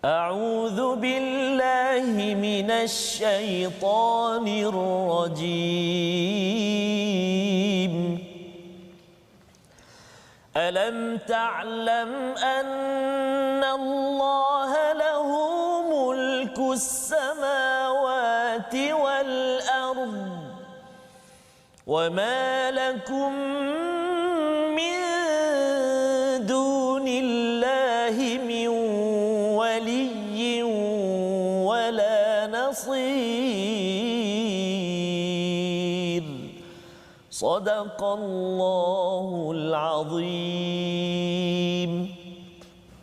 أعوذ بالله من الشيطان الرجيم ألم تعلم أن الله له ملك السماوات والأرض وما لكم من دون الله من ولي ولا نصير صدق الله العظيم.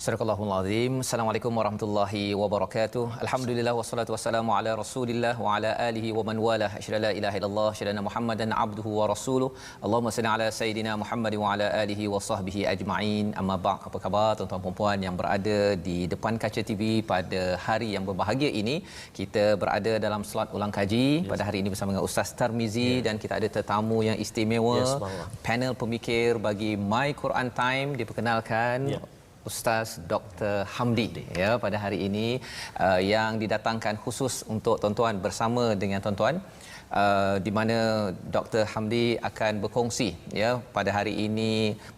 Sadaqallahul Azim. Assalamualaikum warahmatullahi wabarakatuh. Alhamdulillah wassalatu wassalamu ala Rasulillah wa ala alihi wa man walah. Asyhadu la ilaha illallah, asyhadu anna Muhammadan abduhu wa rasuluh. Allahumma salli ala sayidina Muhammad wa ala alihi wa sahbihi ajma'in. Amma ba'd. Apa khabar tuan-tuan dan puan yang berada di depan kaca TV pada hari yang berbahagia ini? Kita berada dalam slot ulang kaji pada hari ini bersama dengan Ustaz Tarmizi dan kita ada tetamu yang istimewa. Panel pemikir bagi My Quran Time diperkenalkan Ustaz Dr. Hamdi ya pada hari ini yang didatangkan khusus untuk tuan-tuan bersama dengan tuan-tuan di mana Dr. Hamdi akan berkongsi ya pada hari ini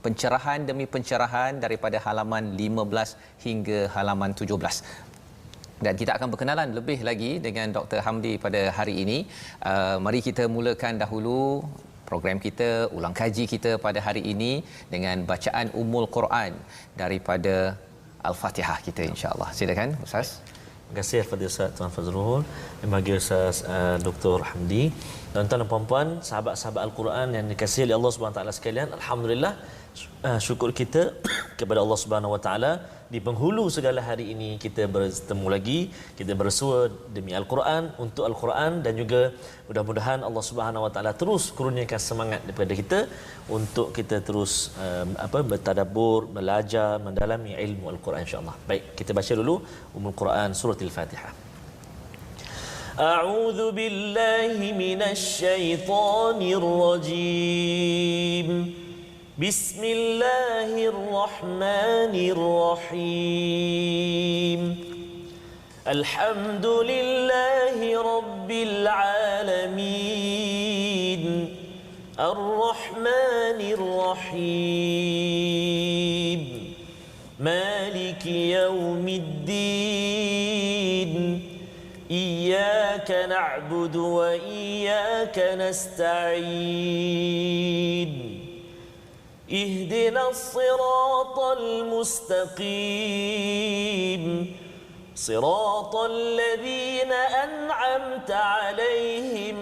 pencerahan demi pencerahan daripada halaman 15 hingga halaman 17. Dan kita akan berkenalan lebih lagi dengan Dr. Hamdi pada hari ini. Mari kita mulakan dahulu program kita, ulang kaji kita pada hari ini dengan bacaan Ummul Quran daripada Al-Fatihah kita insya-Allah. Silakan Ustaz. Terima kasih kepada Ustaz Tuan Fazrul, bagi Ustaz Dr. Hamdi. Tuan-tuan dan puan-puan, sahabat-sahabat Al-Quran yang dikasihi oleh Allah Subhanahu Wa Taala sekalian, alhamdulillah syukur kita kepada Allah Subhanahu Wa Taala di penghulu segala hari ini kita bertemu lagi, kita bersua demi Al-Quran, untuk Al-Quran, dan juga mudah-mudahan Allah Subhanahu Wa Taala terus kurniakan semangat daripada kita untuk kita terus bertadabbur, belajar, mendalami ilmu Al-Quran insya-Allah. Baik, kita baca dulu Ummul Quran surah Al-Fatihah. A'udzu billahi minasy syaithanir rajim. بسم الله الرحمن الرحيم الحمد لله رب العالمين الرحمن الرحيم مالك يوم الدين إياك نعبد وإياك نستعين اهدنا الصراط المستقيم صراط الذين أنعمت عليهم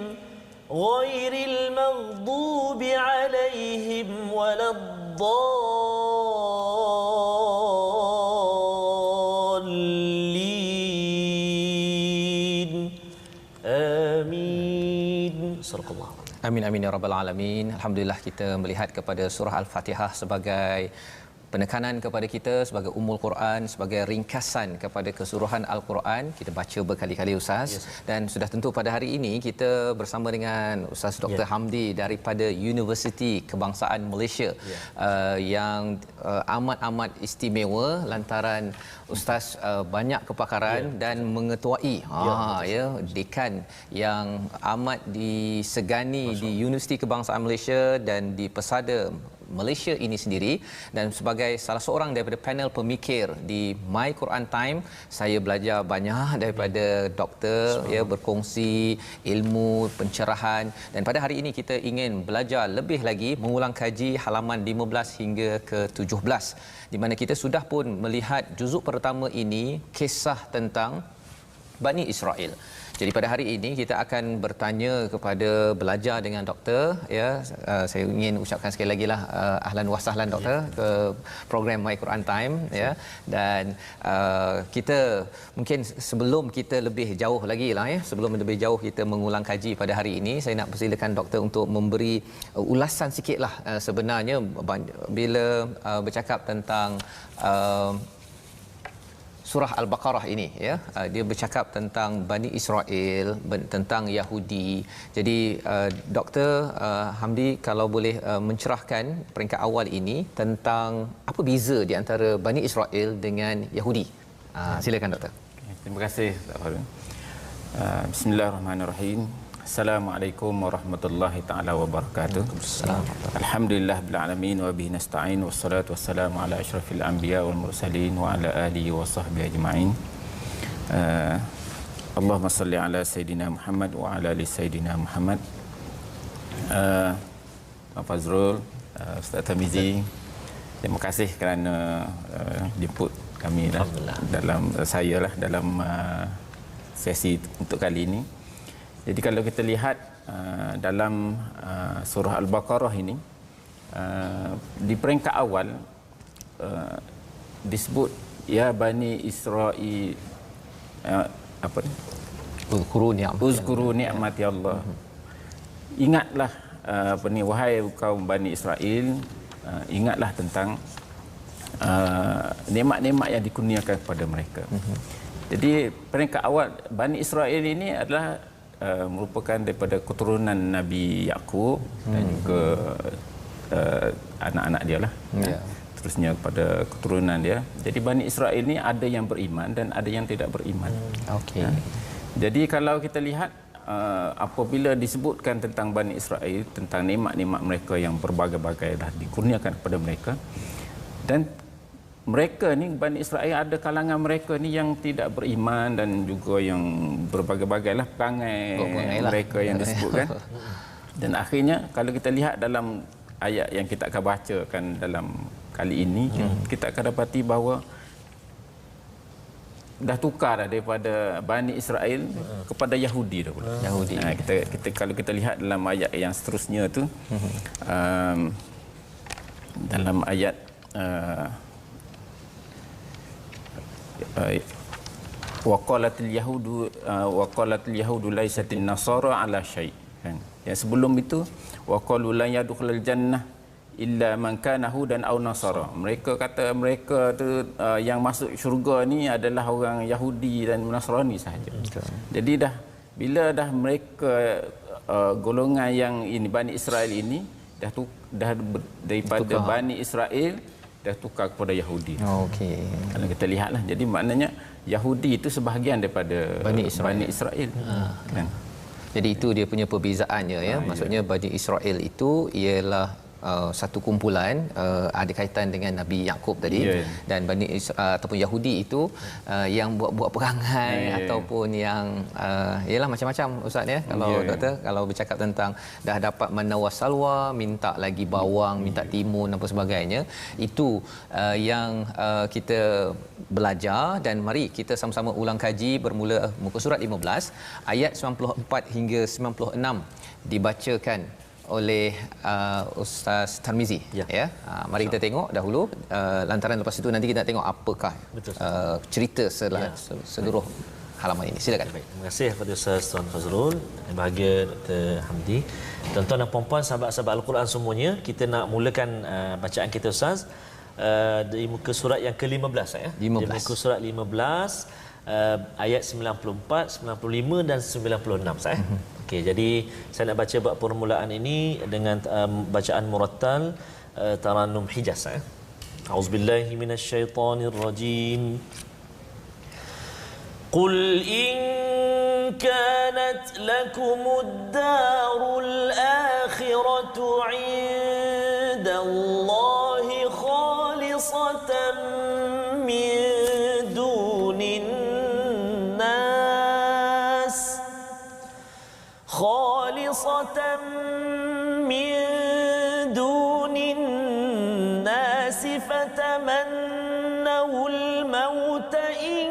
غير المغضوب عليهم ولا الضالين آمين. صدق الله. Amin amin ya rabbal alamin. Alhamdulillah kita melihat kepada surah Al-Fatihah sebagai penekanan kepada kita, sebagai Ummul Quran, sebagai ringkasan kepada keseluruhan Al-Quran. Kita baca berkali-kali Ustaz. Dan sudah tentu pada hari ini kita bersama dengan Ustaz Dr. Hamdi daripada Universiti Kebangsaan Malaysia yang amat-amat istimewa lantaran Ustaz banyak kepakaran dan mengetuai dekan yang amat disegani di Universiti Kebangsaan Malaysia dan di pesada Malaysia ini sendiri, dan sebagai salah seorang daripada panel pemikir di My Quran Time, saya belajar banyak daripada doktor berkongsi ilmu pencerahan, dan pada hari ini kita ingin belajar lebih lagi mengulang kaji halaman 15 hingga ke 17 di mana kita sudah pun melihat juzuk pertama ini kisah tentang Bani Israel. Jadi pada hari ini kita akan bertanya kepada belajar dengan doktor saya ingin ucapkan sekali lagi lah ahlan wa sahlan doktor ke program My Quran Time dan kita mungkin sebelum kita lebih jauh lagi lah sebelum lebih jauh kita mengulang kaji pada hari ini, saya nak persilakan doktor untuk memberi ulasan sikitlah sebenarnya bila bercakap tentang surah Al-Baqarah ini dia bercakap tentang Bani Israel, tentang Yahudi. Jadi Dr. Hamdi kalau boleh mencerahkan peringkat awal ini tentang apa beza di antara Bani Israel dengan Yahudi. Silakan doktor. Terima kasih Ustaz Harun. Bismillahirrahmanirrahim. Assalamualaikum warahmatullahi taala wabarakatuh. Alhamdulillah bil alamin wa bihi nasta'in wassalatu wassalamu ala asyrafil anbiya wal mursalin wa ala alihi wa sahbihi ajma'in. Allahumma salli ala sayidina Muhammad wa ala ali sayidina Muhammad. Pak Fazrul, Ustaz Tamizi, terima kasih kerana jemput kami dalam sesi untuk kali ini. Jadi kalau kita lihat dalam surah Al-Baqarah ini, di peringkat awal disebut ya Bani Israil, apa ni? Uzkuru ni'mati Allah. Ingatlah wahai kaum Bani Israel, ingatlah tentang nikmat-nikmat yang dikurniakan kepada mereka. Jadi peringkat awal Bani Israel ini adalah merupakan daripada keturunan Nabi Yaqub dan juga anak-anak dia lah. Terusnya kepada keturunan dia. Jadi Bani Israel ini ada yang beriman dan ada yang tidak beriman. Jadi kalau kita lihat apabila disebutkan tentang Bani Israel, tentang nikmat-nikmat mereka yang berbagai-bagai dah dikurniakan kepada mereka, dan mereka ni Bani Israel ada kalangan mereka ni yang tidak beriman dan juga yang berbagai-bagai lah perangai mereka yang disebutkan. Dan akhirnya kalau kita lihat dalam ayat yang kita akan bacakan dalam kali ini, kita akan dapati bahawa dah tukar dah daripada Bani Israel kepada Yahudi dah pula. Kita kalau kita lihat dalam ayat yang seterusnya tu, dalam ayat waqalatil yahudu laisatin nasara ala syai', kan. Yang sebelum itu waqalu la yadkhulul jannah illa man kana hudan aw nasara. Mereka kata mereka tu yang masuk syurga ni adalah orang Yahudi dan Nasrani sahaja. Jadi bila mereka golongan yang ini Bani Israel ini dah daripada tukar. Bani Israel dah tukar kepada Yahudi. Kalau kita lihatlah, jadi maknanya Yahudi itu sebahagian daripada Bani Israel. Kan? Jadi itu dia punya perbezaannya ya. Maksudnya Bani Israel itu ialah satu kumpulan ada kaitan dengan Nabi Yaqub tadi, dan ataupun Yahudi itu yang buat-buat perangai ataupun yang ialah macam-macam ustaz ya. Kalau doktor kalau bercakap tentang dah dapat manna wasalwa, minta lagi bawang, minta timun dan sebagainya, itu yang kita belajar. Dan mari kita sama-sama ulang kaji bermula muka surat 15 ayat 94 hingga 96 dibacakan oleh Ustaz Tarmizi ya. Mari kita tengok dahulu, lantaran lepas itu nanti kita tengok apakah cerita seluruh halaman ini. Silakan. Baik, terima kasih kepada Ustaz Tuan Fazrul, bahagia Dr. Hamdi. Tuan-tuan dan puan-puan, sahabat-sahabat Al-Quran semuanya, kita nak mulakan bacaan kita Ustaz di muka surat yang ke-15 ya. Di muka surat 15 ayat 94, 95 dan 96 saya. Okey, jadi saya nak baca bab permulaan ini dengan bacaan murattal Tarannum Hijaz. Auzubillahi minasyaitonir rajim. Qul in kanat lakumud darul akhiratu 'indallahi khalisatan min dunin فتمنوا الموت إن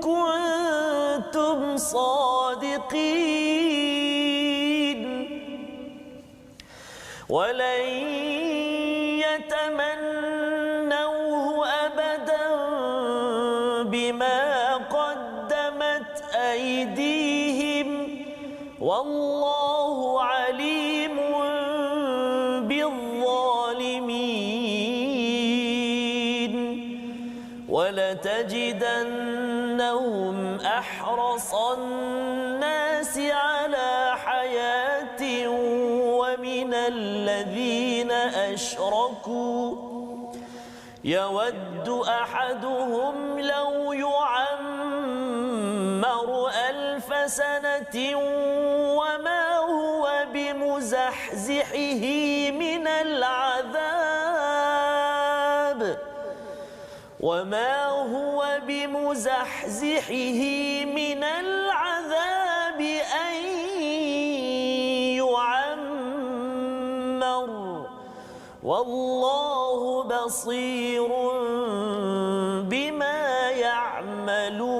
كنتم صادقين ولن يتمنوه أبدا بما قدمت أيديهم والله عليم ولتجدنهم أحرص الناس على حياة ومن الذين أشركوا يود أحدهم لو يعمر 1000 سنة وما هو بمزحزحه من العذاب من العذاب أن يعمر والله بصير بما يعملون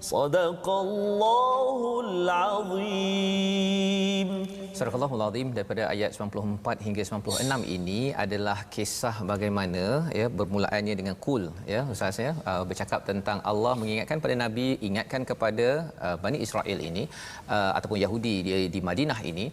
صدق الله العظيم. Surah Al-Azim daripada ayat 94 hingga 96 ini adalah kisah bagaimana ya bermulaannya dengan kul ya ustaz ya, bercakap tentang Allah mengingatkan pada Nabi, ingatkan kepada Bani Israel ini ataupun Yahudi di Madinah ini,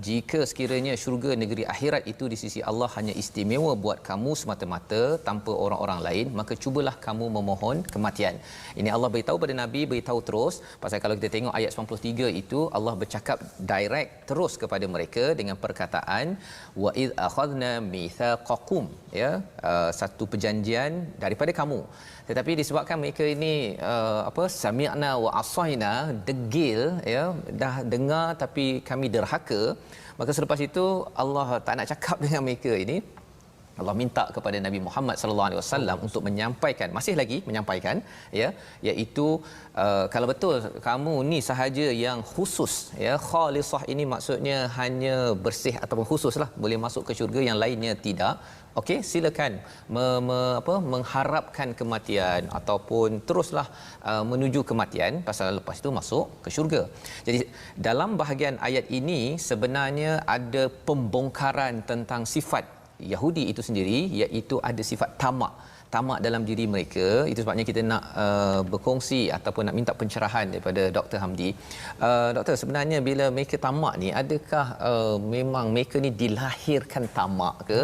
jika sekiranya syurga negeri akhirat itu di sisi Allah hanya istimewa buat kamu semata-mata tanpa orang-orang lain, maka cubalah kamu memohon kematian. Ini Allah beritahu pada Nabi, beritahu terus. Pasal kalau kita tengok ayat 93 itu Allah bercakap direct terus kepada mereka dengan perkataan wa id akhadna mitsaqakum ya, satu perjanjian daripada kamu. Tetapi disebabkan mereka ini sami'na wa asaina, degil ya, dah dengar tapi kami derhaka, maka selepas itu Allah tak nak cakap dengan mereka ini. Allah minta kepada Nabi Muhammad sallallahu alaihi wasallam untuk menyampaikan, masih lagi menyampaikan ya, iaitu kalau betul kamu ni sahaja yang khusus ya, khalisah ini maksudnya hanya bersih ataupun khususlah boleh masuk ke syurga, yang lainnya tidak. Okey, silakan mengharapkan kematian ataupun teruslah menuju kematian, pasal lepas itu masuk ke syurga. Jadi dalam bahagian ayat ini sebenarnya ada pembongkaran tentang sifat Yahudi itu sendiri, iaitu ada sifat tamak dalam diri mereka. Itu sebabnya kita nak berkongsi ataupun nak minta pencerahan daripada Dr. Hamdi. Doktor, sebenarnya bila mereka tamak ni, adakah memang mereka ni dilahirkan tamak ke,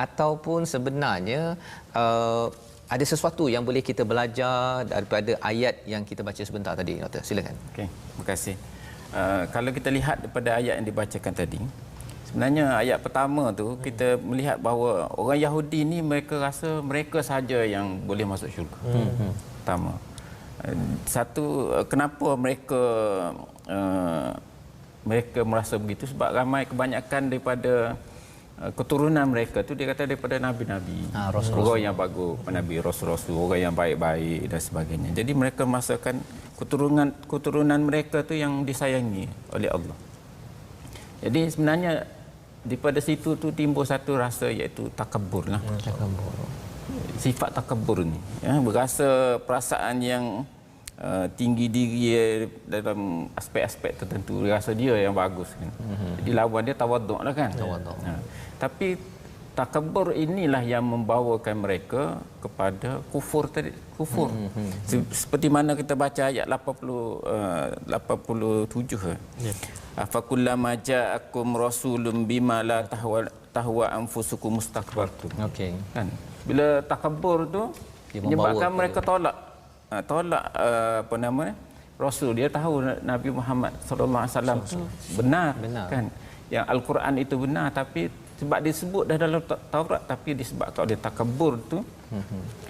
ataupun sebenarnya ada sesuatu yang boleh kita belajar daripada ayat yang kita baca sebentar tadi, Doktor? Silakan. Okey, terima kasih. Kalau kita lihat daripada ayat yang dibacakan tadi, sebenarnya ayat pertama tu kita melihat bahawa orang Yahudi ni mereka rasa mereka sahaja yang boleh masuk syurga. Pertama. Satu, kenapa mereka merasa begitu? Sebab ramai kebanyakan daripada keturunan mereka tu dia kata daripada nabi-nabi, orang yang bagus, nabi, rasul-rasul, orang yang baik-baik dan sebagainya. Jadi mereka merasakan keturunan mereka tu yang disayangi oleh Allah. Jadi sebenarnya daripada situ tu timbul satu rasa, iaitu takabur lah. Sifat takabur ni ya, berasa perasaan yang tinggi diri dalam aspek-aspek tertentu, rasa dia yang bagus kan. Jadi lawan dia tawaduk lah kan. Tapi takabur inilah yang membawakan mereka kepada kufur tadi, kufur. Seperti mana kita baca ayat 87. Afakullama ja'akum rasulun bima la tahwa anfusukum mustakbartum. Okey. Kan? Bila takabur tu menyebabkan mereka tolak Rasul. Dia tahu Nabi Muhammad sallallahu alaihi wasallam benar kan, yang Al-Quran itu benar, tapi sebab disebut dah dalam Taurat, tapi disebabkan oleh takabur tu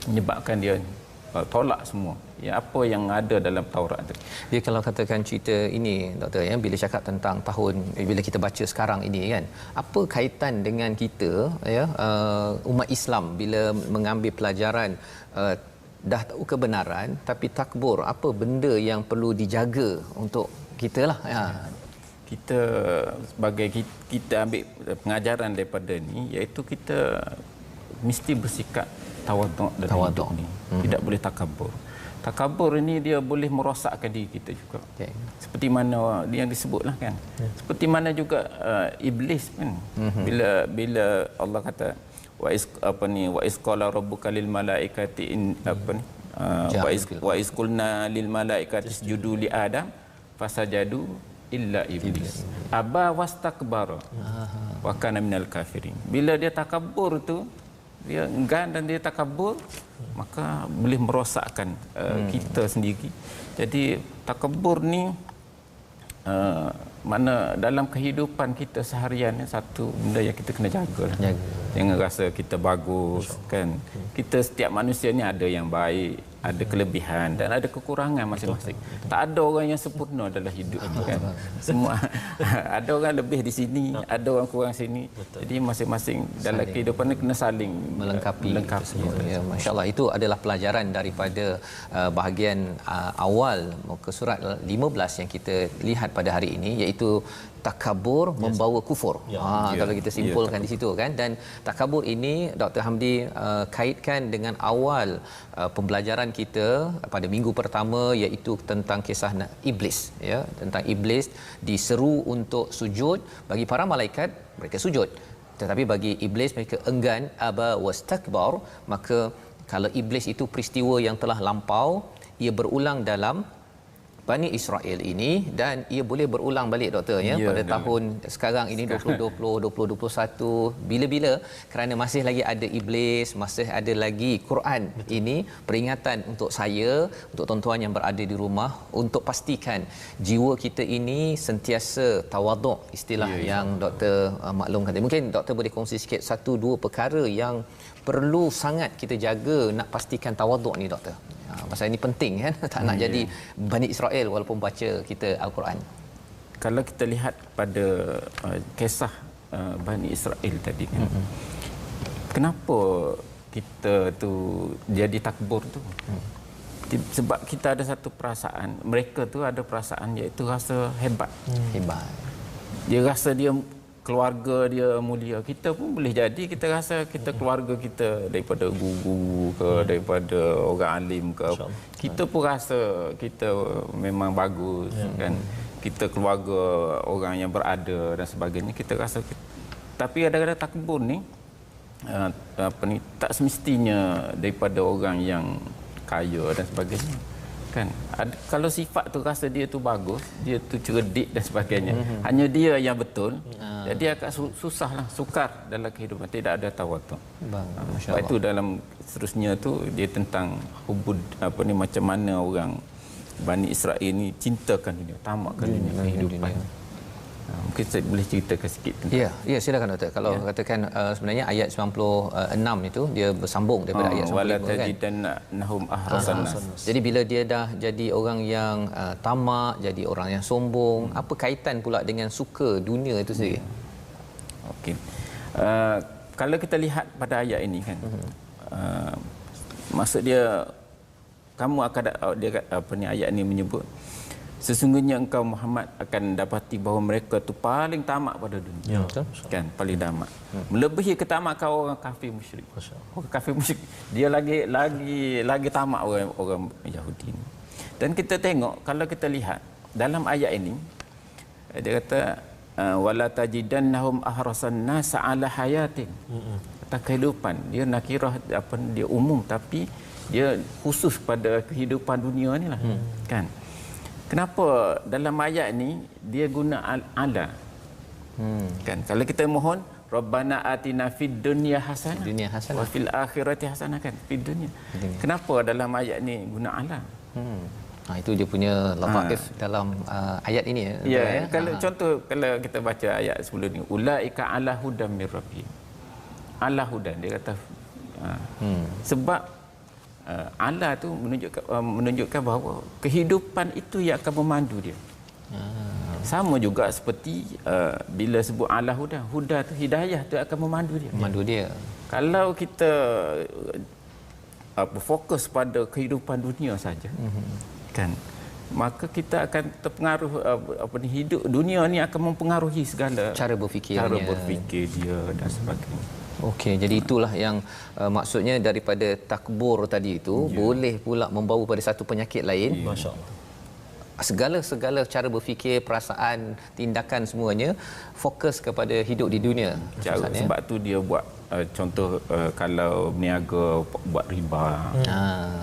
menyebabkan dia tolak semua apa yang ada dalam Taurat tu. Dia kalau katakan cerita ini, Doktor ya, bila cakap tentang tahun bila kita baca sekarang ini kan, apa kaitan dengan kita ya, umat Islam bila mengambil pelajaran dah tahu kebenaran tapi takbur, apa benda yang perlu dijaga untuk kita lah ya. Kita sebagai kita ambil pengajaran daripada ni, iaitu kita mesti bersikap tawaduk dalam hidup ni. Tidak boleh takabur. Takabur ini dia boleh merosakkan diri kita juga. Seperti mana yang disebutlah kan. Seperti mana juga iblis kan. Bila Allah kata wa is qala rabbuka lil malaikati wa is qulna lil malaikati isjudu li adam fasajadu illa iblis aba wastakbara wa kana minal kafirin. Bila dia takabur tu, dia enggan dan dia takabur, maka boleh merosakkan kita sendiri. Jadi takabur ni mana dalam kehidupan kita seharian ni satu benda yang kita kena jagalah. Jangan rasa kita bagus kan. Kita setiap manusia ni ada yang baik, ada kelebihan dan ada kekurangan masing-masing. Tak ada orang yang sempurna dalam hidup kan. Semua ada orang lebih di sini, ada orang kurang sini. Jadi masing-masing dalam kehidupan ni kena saling melengkapi. Ya, masya-Allah, itu adalah pelajaran daripada bahagian awal muka surat 15 yang kita lihat pada hari ini, iaitu takabur membawa kufur. Kalau kita simpulkan di situ kan, dan takabur ini Dr. Hamdi kaitkan dengan awal pembelajaran kita pada minggu pertama, iaitu tentang kisah iblis, ya, tentang iblis diseru untuk sujud. Bagi para malaikat mereka sujud, tetapi bagi iblis mereka enggan, aba wastakbar. Maka kalau iblis itu peristiwa yang telah lampau, ia berulang dalam Bani Israel ini, dan ia boleh berulang balik, doktor, ya, pada tahun sekarang ini 2020, 2021, bila-bila, kerana masih lagi ada iblis, masih ada lagi Quran. Ini peringatan untuk saya, untuk tuan-tuan yang berada di rumah, untuk pastikan jiwa kita ini sentiasa tawaduk, istilah yang doktor maklumkan. Mungkin doktor boleh kongsi sikit satu dua perkara yang perlu sangat kita jaga nak pastikan tawaduk ni, doktor. Pasal ini penting kan, tak nak jadi Bani Israel walaupun baca kita Al-Quran. Kalau kita lihat pada kisah Bani Israel tadi kan, kenapa kita tu jadi takbur tu? Sebab kita ada satu perasaan, mereka tu ada perasaan iaitu rasa hebat. Dia rasa dia keluarga dia mulia. Kita pun boleh jadi kita rasa kita keluarga kita daripada guru ke, daripada orang alim ke, kita pun rasa kita memang bagus kan. Kita keluarga orang yang berada dan sebagainya, kita rasa tapi kadang-kadang takbur ni tak semestinya daripada orang yang kaya dan sebagainya kan. Kalau sifat tu rasa dia tu bagus, dia tu cerdik dan sebagainya, hanya dia yang betul, jadi agak susahlah, sukar dalam kehidupan, tidak ada tawaduk. Sebab itu dalam seterusnya tu dia tentang hubud macam mana orang Bani Israel ni cintakan dunia, tamakkan dunia, kehidupan. Mungkin saya boleh ceritakan sikit tentang. Ya, silakan doktor. Kalau katakan sebenarnya ayat 96 itu dia bersambung daripada ayat 95 kan. Nahum ahrasan. Jadi bila dia dah jadi orang yang tamak, jadi orang yang sombong, apa kaitan pula dengan suka dunia itu sendiri? Okey. Kalau kita lihat pada ayat ini kan, maksud dia kamu akan ayat ini menyebut sesungguhnya engkau Muhammad akan dapati bahawa mereka tu paling tamak pada dunia. Kan, paling tamak. Melebihi ketamakan orang kafir musyrik. Orang kafir musyrik dia lagi tamak orang Yahudi ni. Dan kita tengok, kalau kita lihat dalam ayat ini, dia kata wala tajidannahum ahrasan nas ala hayatin. Kata kehidupan, dia nakirah dia umum, tapi dia khusus pada kehidupan dunia ni lah. Kan? Kenapa dalam ayat ni dia guna ala? Kan, kalau kita mohon Rabbana atina fid dunya hasanah wa fil akhirati hasanah, kan, fid dunya. Kenapa dalam ayat ni guna ala? Itu dia punya lataif dalam ayat ini ya. Kalau contoh, kalau kita baca ayat sebelum ni, ulaika ala hudan mir rabbihim. Ala hudan, dia kata sebab Allah tu menunjukkan bahawa kehidupan itu yang akan memandu dia. Sama juga seperti bila sebut Allah huda tu hidayah tu akan memandu dia. Kalau kita fokus pada kehidupan dunia saja, kan, maka kita akan terpengaruh hidup dunia ni akan mempengaruhi segala cara berfikir dia dan sebagainya. Okey, jadi itulah yang maksudnya daripada takbur tadi itu boleh pula membawa pada satu penyakit lain. Masya-Allah. Segala cara berfikir, perasaan, tindakan semuanya fokus kepada hidup di dunia. Sebab tu dia buat contoh kalau berniaga buat riba.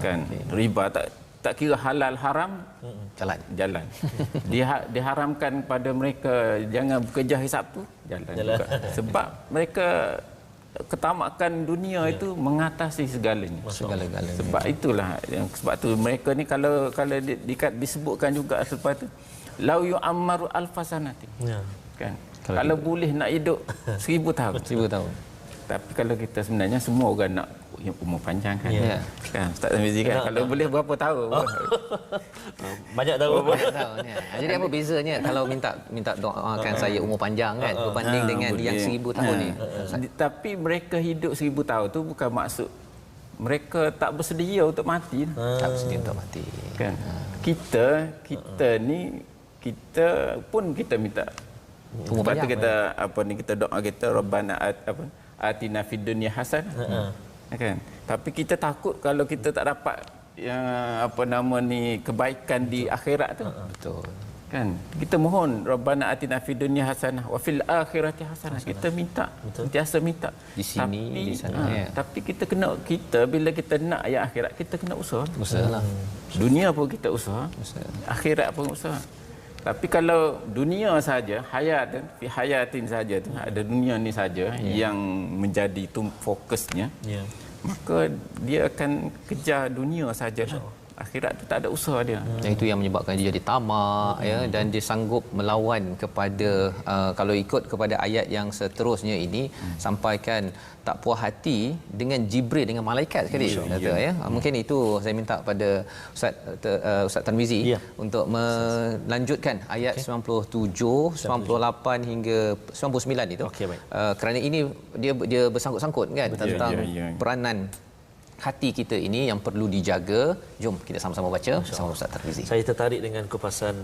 Kan, riba tak kira halal haram jalan. Diharamkan pada mereka jangan bekerja hari Sabtu, jalan. Juga. Sebab mereka ketamakan dunia itu mengatasi segalanya. Sebab itulah sebab tu mereka ni kalau disebutkan juga selepas tu lau yu'ammaru alfasanatin. Ya. Kan? Kalau boleh nak hidup 1000 tahun. 1000 tahun. Tapi kalau kita sebenarnya semua orang nak umur panjang kan. Ya. Kan Ustaz Tarmizi kan. Kalau boleh berapa tahun? Banyak tahu. Tahun, ya. Jadi apa bezanya kalau minta doakan saya umur panjang kan berbanding dengan yang 1000 tahun ni? Tapi mereka hidup 1000 tahun tu bukan maksud mereka tak bersedia untuk mati. Tak bersedia untuk mati. Kan? Kita ni kita pun kita minta Umur lepas tu panjang, kita apa ni kita doa kita rabbana atina fid dunya hasanah. Kan? Tapi kita takut kalau kita tak dapat yang apa nama ni kebaikan di akhirat tu. Betul. Kan? Kita mohon rabbana atina fid dunya hasanah wa fil akhirati hasanah. Kita minta, sentiasa minta. Di sini, di sana, ya. Tapi kita bila kita nak yang akhirat kita kena usaha. Usahalah. Dunia pun kita usaha. Akhirat pun usaha. Tapi kalau dunia saja, fi hayatin saja tu, ada dunia ni saja yang menjadi tu fokusnya, maka dia akan kejar dunia saja. Akhirat tu tak ada usaha dia. Yang itu yang menyebabkan dia jadi tamak ya, dan dia sanggup melawan kepada kalau ikut kepada ayat yang seterusnya ini sampaikan tak puas hati dengan Jibril, dengan malaikat sekali kata ya. Mungkin itu saya minta pada Ustaz Tarmizi untuk melanjutkan ayat 97, 98 hingga 99 itu. Okey, baik. Kerana ini dia bersangkut-sangkut kan tentang peranan hati kita ini yang perlu dijaga. Jom kita sama-sama baca bersama Ustaz Tarmizi. Saya tertarik dengan kupasan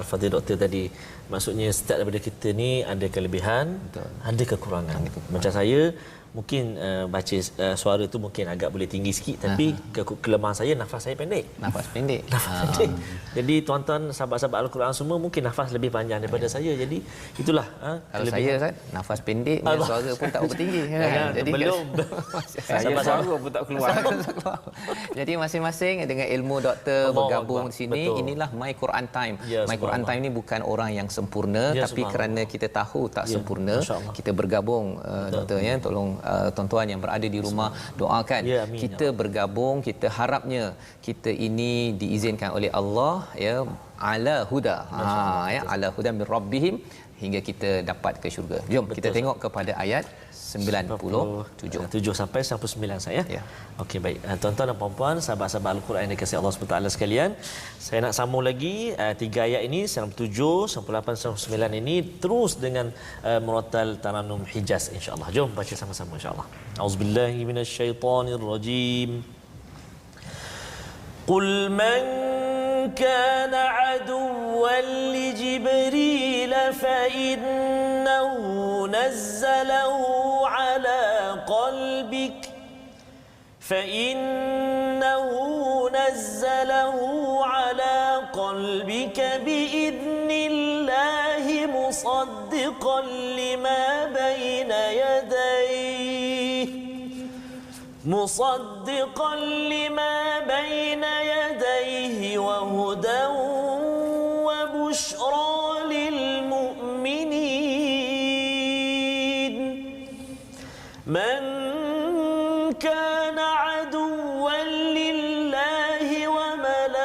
Al-Fadhil Doktor tadi. Maksudnya setiap daripada kita ni ada kelebihan, ada kekurangan. Macam saya mungkin baca suara tu mungkin agak boleh tinggi sikit, tapi kelemahan saya nafas saya pendek. Nafas pendek. Jadi tuan-tuan sahabat-sahabat Al-Quran semua mungkin nafas lebih panjang daripada saya. Jadi itulah kalau saya Ustaz, nafas pendek, suara pun tak bertinggi kan. Jadi belum Saya suara pun tak keluar. Jadi masing-masing dengan ilmu doktor bergabung di sini. Betul. Inilah My Quran Time. Ya, My Quran Time ni bukan orang yang sempurna, Ya, tapi kerana kita tahu tak sempurna, kita bergabung doktor ya. Tolong tuan-tuan yang berada di rumah doakan. Ya, amin, kita bergabung, kita harapnya kita ini diizinkan oleh Allah ya ala huda. Ya ala huda min rabbihim, hingga kita dapat ke syurga. Jom kita tengok kepada ayat 97 sampai 99 saya. Ya. Okey, baik. Tuan-tuan dan puan-puan, sahabat-sahabat Al-Quran yang dikasihi Allah SWT sekalian, saya nak sambung lagi 3 ayat ini 97, 98, 99 ini terus dengan murattal Tarannum Hijaz insya-Allah. Jom baca sama-sama insya-Allah. Auzubillahi minasyaitonirrajim. Qul man كان عدوا لجبريل فإنه نزله على قلبك بإذن الله مصدقا لما بين يديه وهدى وبشرى للمؤمنين من كان عدوا لله وملائكته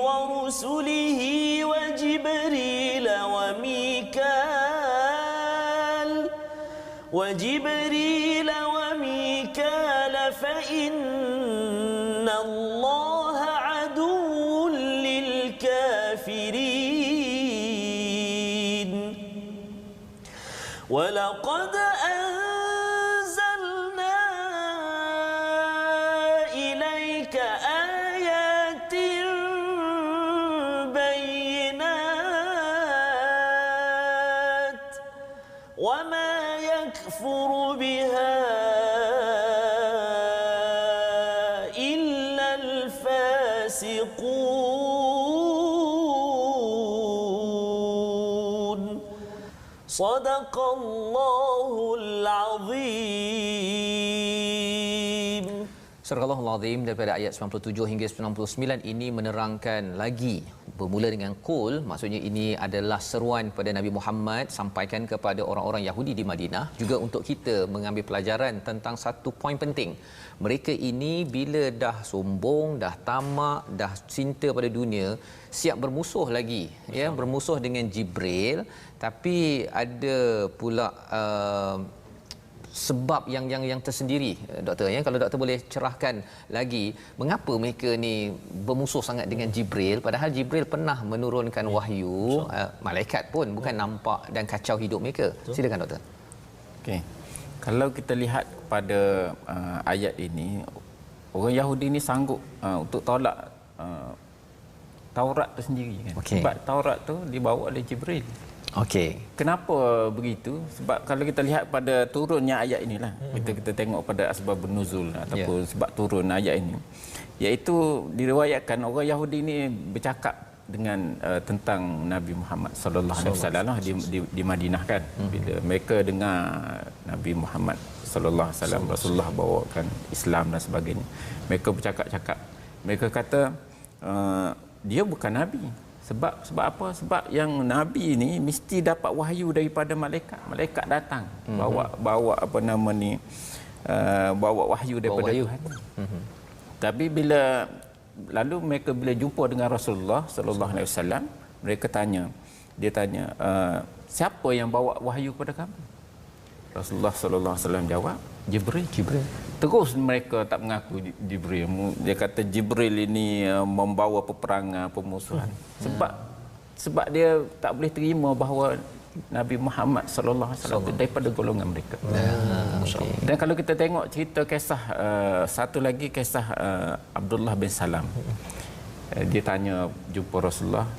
ورسله وجبريل وميكال فإن الله عدو للكافرين ولقد أنزلنا إليك آيات بينات وما يكفر بها إلا الفاسقون صدق الله العظيم. Surah Al-Azim daripada ayat 97 hingga 99 ini menerangkan lagi bermula dengan qul, maksudnya ini adalah seruan pada Nabi Muhammad sampaikan kepada orang-orang Yahudi di Madinah, juga untuk kita mengambil pelajaran tentang satu poin penting. Mereka ini bila dah sombong, dah tamak, dah cinta pada dunia, siap bermusuh lagi, ya, bermusuh dengan Jibril, tapi ada pula sebab yang tersendiri, doktor, ya. Kalau doktor boleh cerahkan lagi mengapa mereka ni bermusuh sangat dengan Jibril, padahal Jibril pernah menurunkan wahyu, malaikat pun bukan nampak dan kacau hidup mereka. Silakan doktor. Okey. Kalau kita lihat kepada ayat ini, orang Yahudi ni sanggup untuk tolak Taurat tu sendiri kan. Okey. Sebab Taurat tu dibawa oleh Jibril. Okey. Kenapa begitu? Sebab kalau kita lihat pada turunnya ayat inilah, kita tengok pada asbabun nuzul ataupun sebab turun ayat ini, iaitu diriwayatkan orang Yahudi ini bercakap dengan tentang Nabi Muhammad sallallahu alaihi wasallam di Madinah kan. Bila mereka dengar Nabi Muhammad sallallahu alaihi wasallam, Rasulullah bawakan Islam dan sebagainya, mereka bercakap-cakap. Mereka kata dia bukan nabi. Sebab apa? Sebab yang nabi ni mesti dapat wahyu daripada malaikat. Malaikat datang bawa apa nama ni, bawa wahyu daripada Tuhan. Tapi lalu mereka bila jumpa dengan Rasulullah sallallahu alaihi wasallam, mereka tanya, siapa yang bawa wahyu kepada kamu? Rasulullah sallallahu alaihi wasallam jawab, Jibril. Terus mereka tak mengaku Jibril. Dia kata Jibril ini membawa peperangan, pemusuhan. Sebab dia tak boleh terima bahawa Nabi Muhammad sallallahu alaihi wasallam daripada golongan mereka. Dan kalau kita tengok cerita kisah satu lagi, kisah Abdullah bin Salam. Dia tanya, jumpa Rasulullah,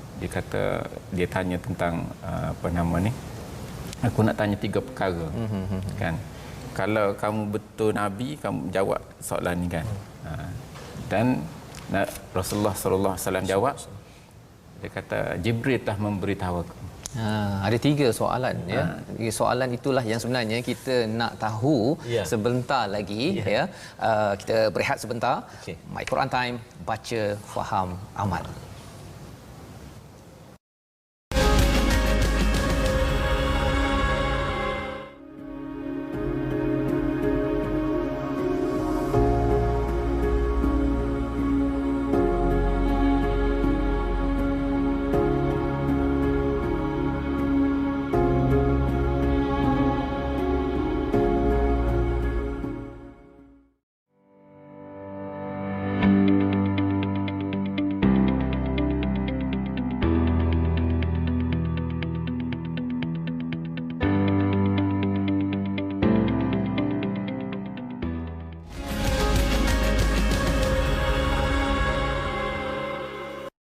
dia tanya tentang apa nama ni? Aku nak tanya 3 perkara. Kan? Kalau kamu betul nabi, kamu jawab soalan ni kan. Dan Rasulullah sallallahu alaihi wasallam jawab, dia kata Jibril telah memberitahu aku. Ada 3 soalan, ya. Soalan itulah yang sebenarnya kita nak tahu sebentar lagi, ya. Kita berehat sebentar. My Quran Time, baca, faham, amal.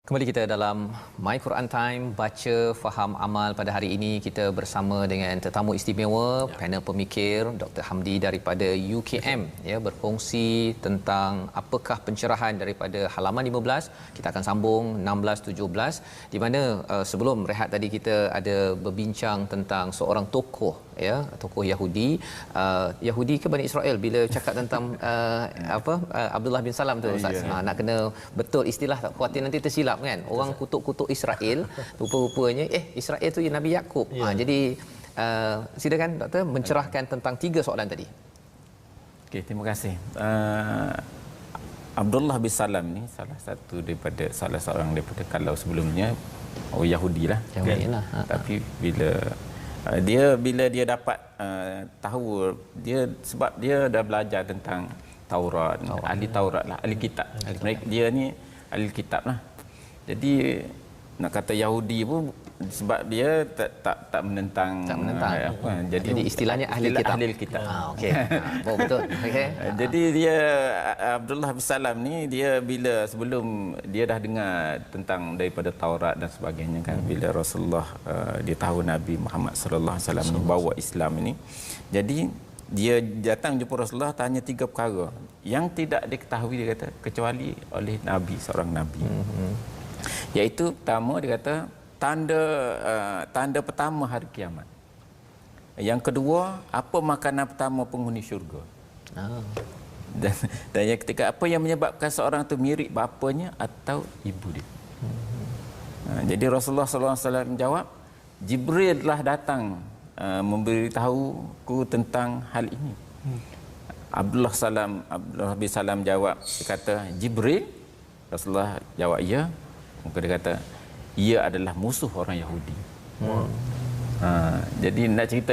Kembali kita dalam My Quran Time, baca, faham, amal. Pada hari ini kita bersama dengan tetamu istimewa, panel pemikir Dr. Hamdi daripada UKM, ya, berkongsi tentang apakah pencerahan daripada halaman 15. Kita akan sambung 16-17, di mana sebelum rehat tadi kita ada berbincang tentang seorang tokoh, ya, tokoh Yahudi. Yahudi ke Bani Israel bila cakap tentang Abdullah bin Salam tu, Ustaz. Nak kena betul istilah, tak khawatir nanti tersilap kan. Orang kutuk-kutuk Israel, rupa-rupanya Israel tu Nabi Yakub. Jadi silakan doktor mencerahkan tentang 3 soalan tadi. Okey, terima kasih. Abdullah bin Salam ni salah seorang daripada, kalau sebelumnya orang Yahudi lah. Tapi bila dia dapat tahu, sebab dia dah belajar tentang Taurat, ahli Taurat lah, ahli kitab. Dia ni ahli kitab lah. Jadi nak kata Yahudi pun sebab dia tak menentang. Jadi istilahnya ahli kitab. Okey. Betul. Okey. Jadi dia Abdullah bin Salam ni, dia bila sebelum dia dah dengar tentang daripada Taurat dan sebagainya kan, bila Rasulullah dia tahu Nabi Muhammad sallallahu alaihi wasallam bawa Islam ini. Jadi dia datang jumpa Rasulullah, tanya 3 perkara yang tidak diketahui, dia kata, kecuali oleh Nabi, seorang Nabi. Iaitu pertama, dia kata tanda pertama hari kiamat. Yang kedua, apa makanan pertama penghuni syurga. Dan yang ketiga, apa yang menyebabkan seorang itu mirip bapanya atau ibu dia. Jadi Rasulullah SAW menjawab, Jibril telah datang memberitahuku tentang hal ini. Abdullah bin Salam jawab, dia kata, Jibril? Rasulullah jawab, ya. Maka dia kata, ia adalah musuh orang Yahudi. Jadi nak cerita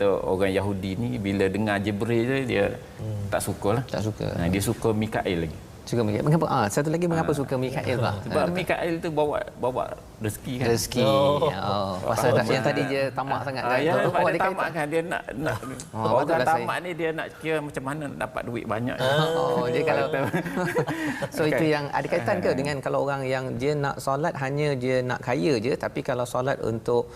orang Yahudi ni bila dengar Jibril dia tak sukalah. Tak suka. Dia suka Mikail lagi. Suka Mikail. Mengapa? Satu lagi mengapa suka Mikail lah? Sebab Mikail tu bawa rezeki kan. Rezeki. Pasal yang tadi dia tamak sangat kan. Ya, Oh, dia tamak kan, dia nak orang tamak ni dia nak kira macam mana nak dapat duit banyak. Dia kalau so itu yang ada kaitan ke dengan kalau orang yang dia nak solat hanya dia nak kaya je, tapi kalau solat untuk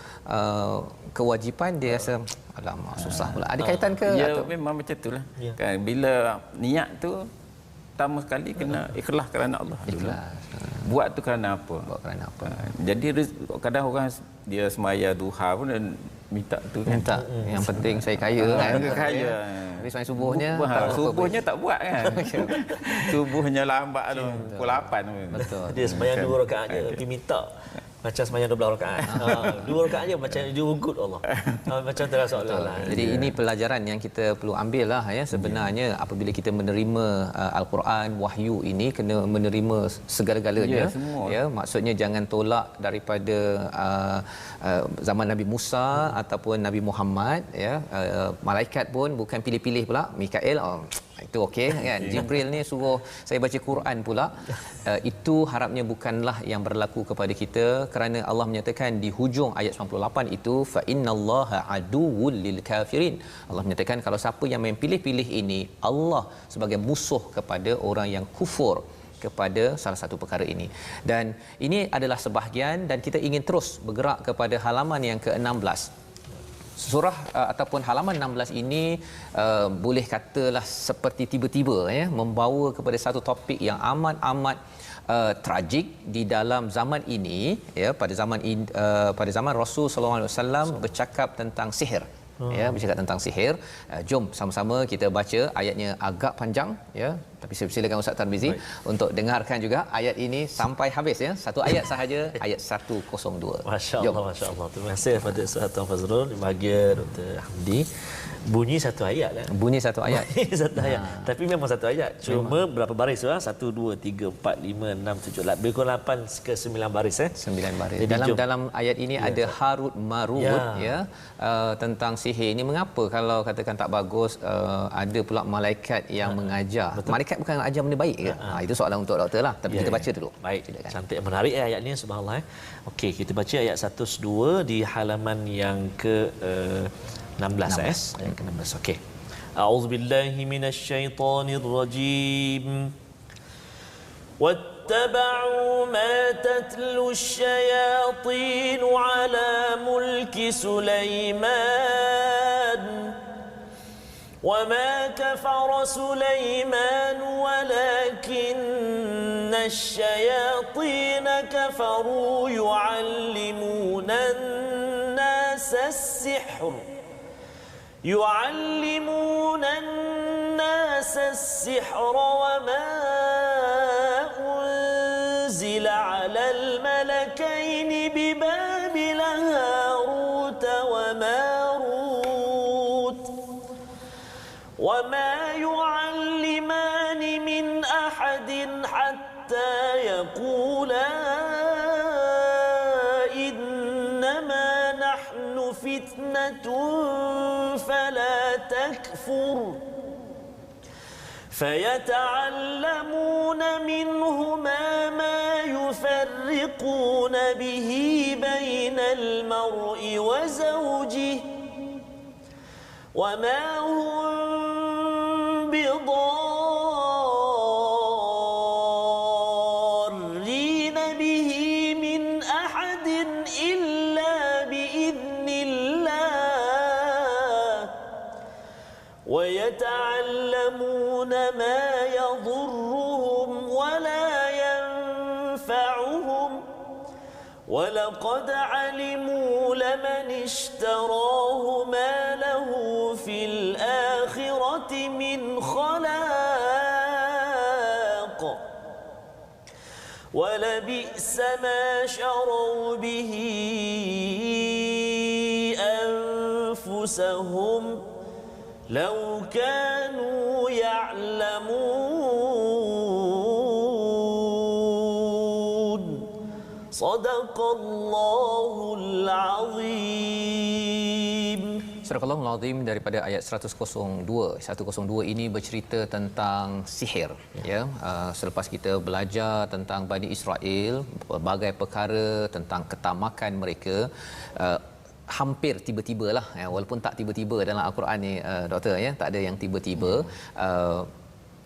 kewajipan dia rasa alamak susah pula. Ada kaitan ke? Ya, memang macam itulah. Kan bila niat tu pertama sekali kena ikhlas kerana Allah. Ikhlas. Buat tu kerana apa? Buat kerana apa? Jadi kadang orang dia semaya duha pun dan minta tu kan. Minta. Yang penting saya kaya kan. Kaya. Tapi sembahyang subuhnya subuhnya tak buat kan. Subuhnya lambat tu pukul 8 pun. Betul. Dia sembahyang 2 rakaat je tapi minta macam sembahyang 12 rakaat. 2 rakaat je macam dia ugut Allah. Macam terasa Allah. Jadi ini pelajaran yang kita perlu ambil lah ya. Sebenarnya apabila kita menerima Al-Quran, wahyu ini kena menerima segala-galanya. Ya, maksudnya jangan tolak daripada zaman Nabi Musa ataupun Nabi Muhammad ya. Malaikat pun bukan pilih-pilih pula. Mikail itu okey kan. Jibril ni suruh saya baca Quran pula. Itu harapnya bukanlah yang berlaku kepada kita, kerana Allah menyatakan di hujung ayat 98 itu fa innallaha aduwwul lil kafirin. Allah menyatakan kalau siapa yang main pilih-pilih ini, Allah sebagai musuh kepada orang yang kufur kepada salah satu perkara ini. Dan ini adalah sebahagian, dan kita ingin terus bergerak kepada halaman yang ke-16. Surah ataupun halaman 16 ini boleh katalah seperti tiba-tiba ya membawa kepada satu topik yang amat tragik di dalam zaman ini ya, pada zaman Rasul sallallahu alaihi wasallam bercakap tentang sihir. Ya, bercakap tentang sihir. Jom sama-sama kita baca ayatnya, agak panjang ya, tapi saya silakan Ustaz Tarmizi untuk dengarkan juga ayat ini sampai habis ya. Satu ayat sahaja, ayat 102. Masya-Allah, masya-Allah. Terima kasih kepada Ustaz Tuan Fazrul, bahagia Dr. Hamdi. Bunyi satu ayat lah. Bunyi satu ayat. Satu ayat. Tapi memang satu ayat. Cuma berapa baris lah? 1 2 3 4 5 6 7 8. Lebih kurang 8 ke 9 baris 9 baris. Jadi, dalam ayat ini ada Harut Marut ya. Tentang sihir ini, mengapa kalau katakan tak bagus ada pula malaikat yang mengajar. Betul. Malaikat bukan ajar benda baik ke? Itu soalan untuk doktor lah. Tapi kita baca dulu. Baik. Silakan. Cantik, menarik ayat ni, subhanallah. Okey, kita baca ayat 102 di halaman yang ke 16 ayat ke-16. Okey. A'udzubillahi minasyaitonirrajim. واتبعوا ما تتلو الشياطين على ملك سليمان وما كفر سليمان ولكن الشياطين كفروا يعلمون الناس السحر وما أنزل على الملكين ببابل هاروت وماروت وما يعلمان من أحد حتى يقولا إنما نحن فتنة فلا تكفر فيتعلمون منهما ما يفرقون به بين المرء وزوجه وما هم بضارين به من أحد إلا بإذن الله ويتعلمون ما يضرهم ولا ينفعهم ولقد علموا لمن اشتراه ما له في الآخرة من خلاق ولبئس لبئس ما شروا به أنفسهم لو كانوا يعلمون صدق الله العظيم. Surah Al-Azim Al-Azim daripada ayat 102. 102 ini bercerita tentang sihir, ya. Selepas kita belajar tentang Bani Israel, berbagai perkara tentang ketamakan mereka, hampir tiba-tibalah, ya, walaupun tak tiba-tiba dalam Al-Quran ni, doktor, ya, tak ada yang tiba-tiba,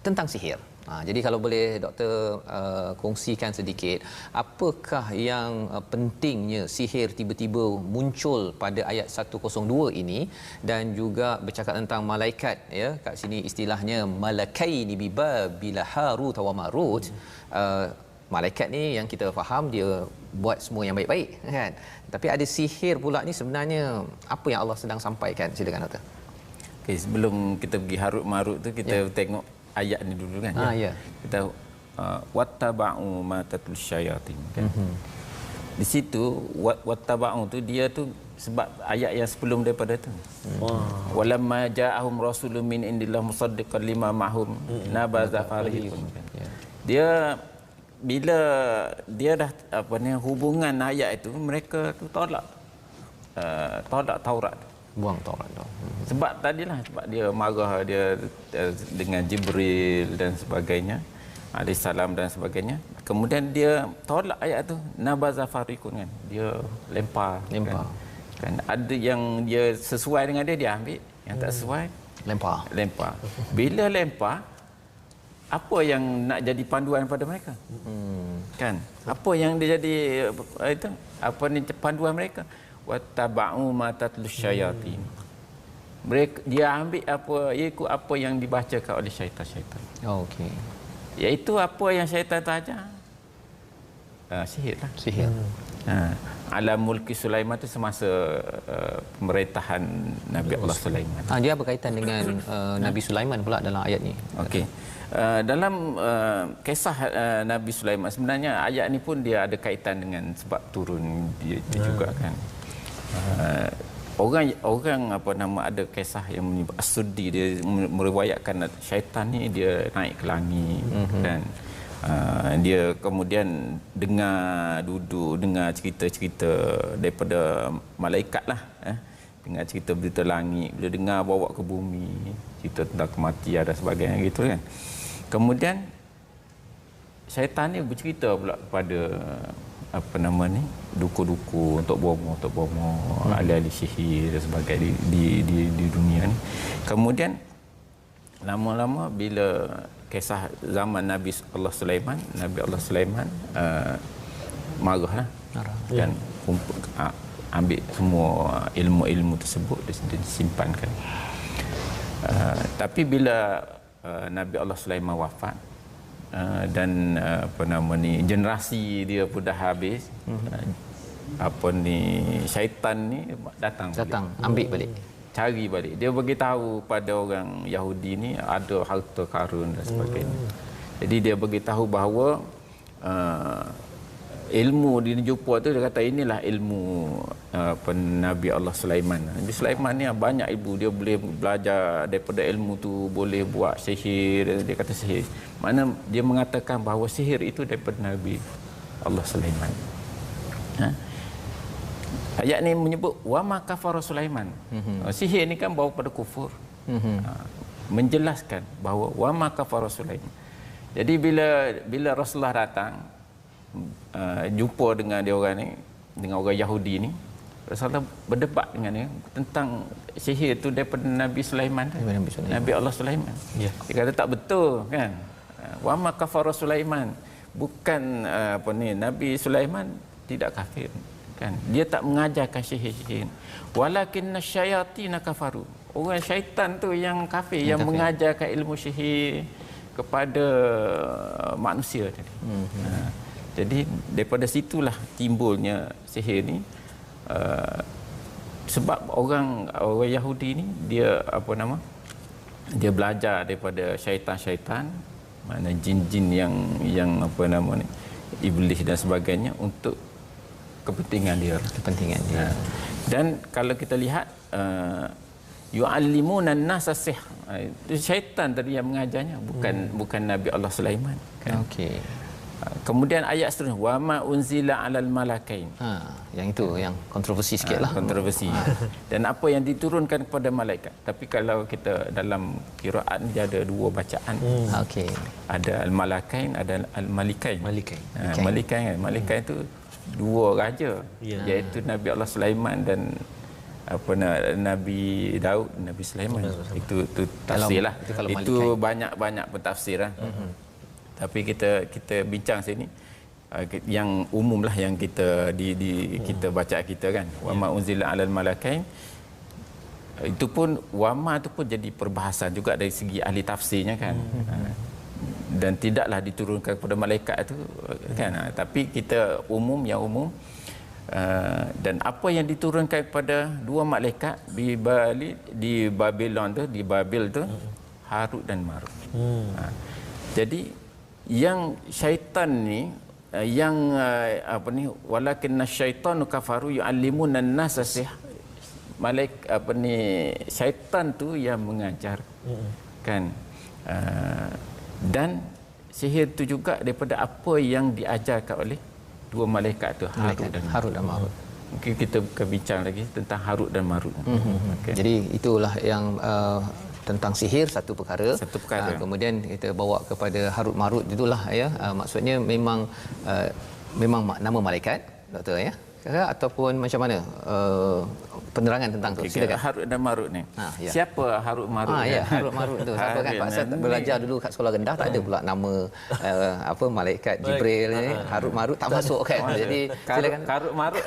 tentang sihir. Jadi kalau boleh doktor kongsikan sedikit, apakah yang pentingnya sihir tiba-tiba muncul pada ayat 102 ini, dan juga bercakap tentang malaikat, ya, kat sini istilahnya malakaini bibabil Harut wa Marut. Malaikat ni yang kita faham dia buat semua yang baik-baik, kan, tapi ada sihir pula ni, sebenarnya apa yang Allah sedang sampaikan? Silakan doktor. Okay, sebelum kita pergi Harut Marut tu, kita tengok ayat ni dulu, kan. Ya. Kita wattaba'u ma tatul syayatin, kan. Di situ wattaba'u tu dia tu sebab ayat yang sebelum daripada tu. Walamma ja'ahum rasulun min indillah musaddiqan lima ma'hum nabaza fariqun. Dia bila dia dah hubungan ayat itu, mereka tu tolak Taurat. Buang Taurat tu. Sebab tadilah, sebab dia marah dia dengan Jibril dan sebagainya, alaihissalam dan sebagainya. Kemudian dia tolak ayat tu, nabaza fariqun, kan. Dia lempar. Kan. Ada yang dia sesuai dengan dia ambil, yang tak sesuai lempar. Bila lempar, apa yang nak jadi panduan pada mereka? Kan? Apa yang dia jadi itu? Apa ni panduan mereka? Wattaba'u ma tatlus syayatin. Mereka dia ambil ikut apa yang dibacakan oleh syaitan-syaitan. Okey. Iaitu apa yang syaitan tu ajar. Sihirlah. Sihir. Alam mulki Sulaiman tu semasa pemerintahan Nabi Allah Sulaiman. Dia berkaitan dengan Nabi Sulaiman pula dalam ayat ni. Okey. Dalam kisah Nabi Sulaiman, sebenarnya ayat ni pun dia ada kaitan dengan sebab turun dia juga, kan. Orang ada kisah yang menyebut As-Suddi, dia meriwayatkan syaitan ni dia naik ke langit, kan. Dia kemudian dengar cerita-cerita daripada malaikat lah, dengar cerita berita langit, bila dengar bawa ke bumi, cerita tentang kematian dan sebagainya, gitu, kan. Kemudian syaitan ni bercerita pula kepada duku-duku untuk bomo ahli-ahli sihir dan sebagainya di dunia ni. Kemudian lama-lama bila kisah zaman Nabi Allah Sulaiman marahlah, dan ambil semua ilmu-ilmu tersebut disimpankan. Tapi bila Nabi Allah Sulaiman wafat, dan generasi dia pun dah habis, syaitan ni datang ambil balik, cari balik. Dia beritahu pada orang Yahudi ni ada harta karun dan sebagainya. Jadi dia beritahu bahawa ilmu dia jumpa tu, dia kata inilah ilmu Nabi Allah Sulaiman. Nabi Sulaiman ni banyak ilmu, dia boleh belajar daripada ilmu tu, boleh buat sihir. Dia kata sihir, mana dia mengatakan bahawa sihir itu daripada Nabi Allah Sulaiman. Ayat ni menyebut wa ma kafara Sulaiman. Sihir ni kan bawa pada kufur. Menjelaskan bahawa wa ma kafara Sulaiman. Jadi bila Rasulullah datang jumpa dengan dia orang ni, dengan orang Yahudi ni, Rasulullah berdebat dengan dia tentang sihir itu daripada Nabi Sulaiman, Nabi Allah Sulaiman. Dia kata tak betul, kan. Wa ma kafara Sulaiman, bukan Nabi Sulaiman tidak kafir, kan. Dia tak mengajarkan sihir. Walakinna syayatin kafaru. Orang syaitan tu yang kafir, yang mengajarkan ilmu sihir kepada manusia tadi. Jadi daripada situlah timbulnya sihir ni. Sebab orang Yahudi ni dia dia belajar daripada syaitan-syaitan, mana jin-jin yang iblis dan sebagainya untuk kepentingan dia. Kepentingan dia. Dan kalau kita lihat yu'allimuna an-nasa sihr. Itu syaitan tadi yang mengajarnya, bukan Nabi Allah Sulaiman kan. Okey. Kemudian ayat seterusnya wa ma unzila 'alal malakain. Yang itu yang kontroversi sikitlah. Kontroversi. Dan apa yang diturunkan kepada malaikat. Tapi kalau kita dalam qiraat dia ada dua bacaan. Okey. Ada al-malakain, ada al-malikain. Malikain. Malikain itu dua raja, iaitu Nabi Allah Sulaiman dan Nabi Daud, Nabi Sulaiman. Itu tafsirlah. Itu banyak pentafsiran. Tapi kita bincang sini yang umumlah yang kita kita baca kita kan. Wa ma unzila 'alal malakain. Itu pun wama itu pun jadi perbahasan juga dari segi ahli tafsirnya kan. Dan tidaklah diturunkan kepada malaikat itu kan. Tapi kita yang umum dan apa yang diturunkan kepada dua malaikat di Babylon tu, di Babil tu, Harut dan Marut. Jadi yang syaitan ni walakinna syaitanu kafaru yu'allimuna an-nasa sihr. Syaitan tu yang mengajar kan. Dan sihir tu juga daripada apa yang diajarkan oleh dua malaikat tu, Harut dan Marut. Mungkin kita akan bincang lagi tentang Harut dan Marut. Okay. Jadi itulah yang tentang sihir satu perkara. Kemudian kita bawa kepada Harut Marut itulah ya. Maksudnya memang nama malaikat, doktor ya. Ataupun macam mana penerangan tentang tu? Silakan. Harut dan Marut ni. Ya. Siapa Harut Marut? Harut Marut tu. Siapa kan? Pasal belajar dulu kat sekolah rendah tak ada pula nama malaikat Jibril ni. Harut Marut tak masuk kan. Jadi silakan. Harut Marut.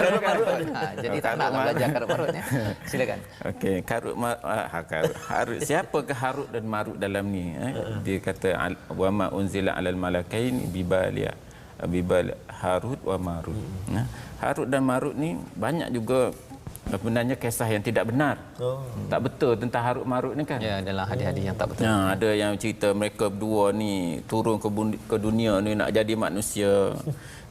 Jadi tak nak belajar Harut Marut ya. Silakan. Okey, Harut. Siapakah Harut dan Marut dalam ni? Dia kata wa ma unzila 'alal malakain bibal Harut wa Marut. Harut dan Marut ni banyak juga sebenarnya kisah yang tidak benar. Tak betul tentang Harut Marut ni kan. Ya, adalah hadis-hadis yang tak betul. Ada yang cerita mereka berdua ni turun ke dunia ni nak jadi manusia.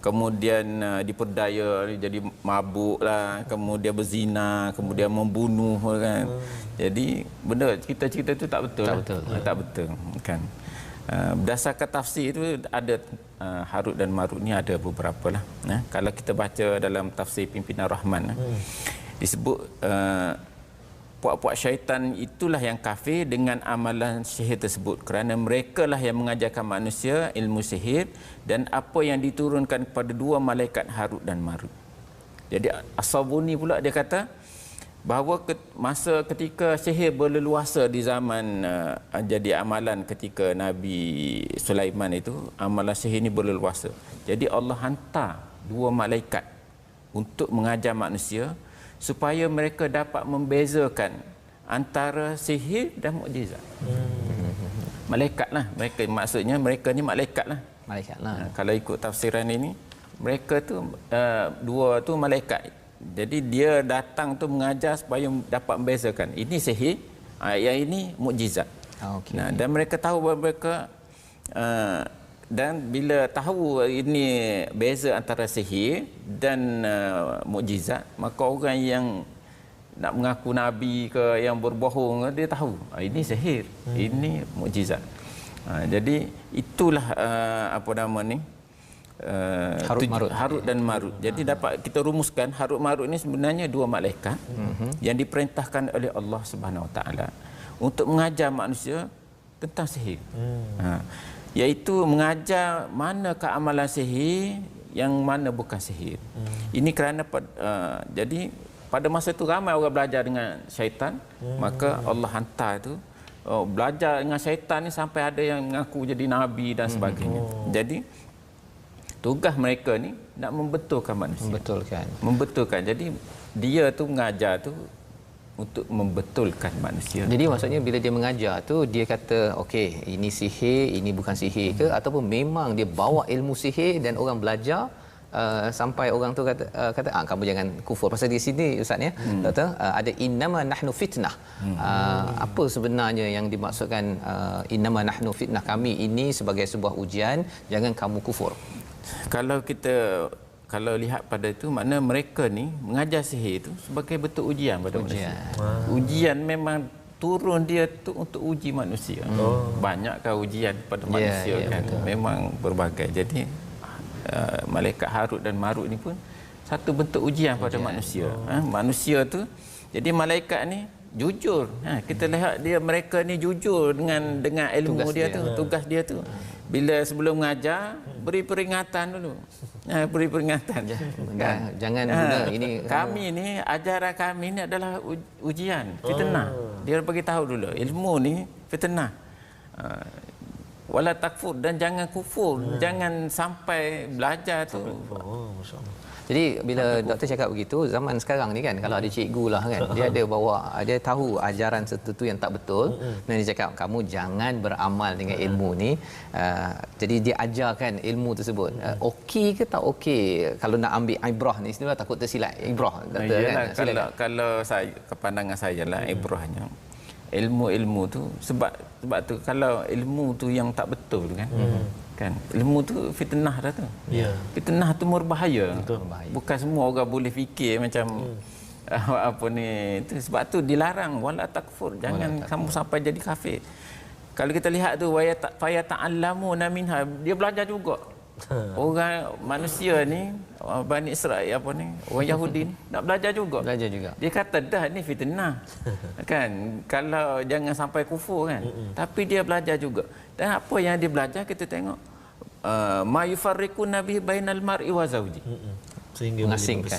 Kemudian diperdaya jadi mabuk lah, kemudian berzina, kemudian membunuh kan. Jadi benda cerita-cerita tu tak betul. Tak betul kan. Berdasarkan tafsir itu ada Harut dan Marut ni ada beberapa lah. Kalau kita baca dalam tafsir Pimpinan Rahman disebut puak-puak syaitan itulah yang kafir dengan amalan sihir tersebut kerana mereka lah yang mengajarkan manusia ilmu sihir dan apa yang diturunkan kepada dua malaikat Harut dan Marut. Jadi As-Sabuni pula dia kata bahawa masa ketika sihir berleluasa di zaman jadi amalan ketika Nabi Sulaiman itu, amalan sihir ini berleluasa. Jadi Allah hantar dua malaikat untuk mengajar manusia supaya mereka dapat membezakan antara sihir dan mukjizat. Malaikat lah, maksudnya mereka ni malaikat lah. Kalau ikut tafsiran ini, mereka tu dua tu malaikat. Jadi dia datang tu mengajar supaya dapat membezakan ini sihir, yang ini mukjizat. Dan mereka tahu bahawa mereka dan bila tahu ini beza antara sihir dan mukjizat, maka orang yang nak mengaku nabi ke yang berbohong dia tahu ini sihir, ini mukjizat. Jadi itulah Harut dan Marut. Jadi dapat kita rumuskan Harut Marut ini sebenarnya dua malaikat yang diperintahkan oleh Allah Subhanahu Wa Taala untuk mengajar manusia tentang sihir. Iaitu mengajar manakah amalan sihir yang mana bukan sihir. Ini kerana jadi pada masa itu ramai orang belajar dengan syaitan, maka Allah hantar itu belajar dengan syaitan ni sampai ada yang mengaku jadi nabi dan sebagainya. Jadi tugas mereka ni nak membetulkan manusia. Membetulkan. Jadi dia tu mengajar tu untuk membetulkan manusia. Jadi maksudnya bila dia mengajar tu dia kata okey ini sihir, ini bukan sihir ke ataupun memang dia bawa ilmu sihir dan orang belajar sampai orang tu kata kamu jangan kufur. Pasal di sini ustaz ya, doktor ada innama nahnu fitnah. Apa sebenarnya yang dimaksudkan innama nahnu fitnah, kami ini sebagai sebuah ujian, jangan kamu kufur. Kalau lihat pada itu, makna mereka ni mengajar sihir itu sebagai bentuk ujian pada manusia. Ujian memang turun dia tu untuk uji manusia. Banyakkah ujian pada manusia kan? Memang berbagai. Jadi malaikat Harut dan Marut ni pun satu bentuk ujian pada manusia. Manusia tu, jadi malaikat ni jujur. Kita lihat mereka ni jujur dengan ilmu tugas dia tu. Bila sebelum mengajar, beri peringatan dulu. Beri peringatan. Jangan guna ini. Kami ni, ajaran kami ni adalah ujian, fitnah. Dia bagi tahu dulu, ilmu ni fitnah. Wala takfur, dan jangan kufur, jangan sampai belajar tu. Jadi bila doktor cakap begitu, zaman sekarang ni kan, kalau ada cikgu lah kan, dia ada bawa, dia tahu ajaran tertentu yang tak betul, dan dia cakap kamu jangan beramal dengan ilmu ni. Jadi dia ajarkan ilmu tersebut. Okey ke tak okey kalau nak ambil ibrah ni, istilah takut tersilap ibrah, doktor kan. Kalau saya, kepandangan saya lah, ibrahnya ilmu-ilmu tu, sebab tu kalau ilmu tu yang tak betul kan, ilmu tu fitnah dah tu. Fitnah tu berbahaya. Bukan semua orang boleh fikir macam apa ni tu. Sebab tu dilarang wala takfur, jangan kamu sampai jadi kafir. Kalau kita lihat tu fa ta'allamuna minha, dia belajar juga. Orang manusia ni, Bani Israel orang Yahudi ni nak belajar juga. Dia kata dah ni fitnah. Kan, kalau jangan sampai kufur kan. Tapi dia belajar juga. Dan apa yang dia belajar, kita tengok ma yufarriqu nabi bainal mar'i wa zawji. Sehingga mengasingkan.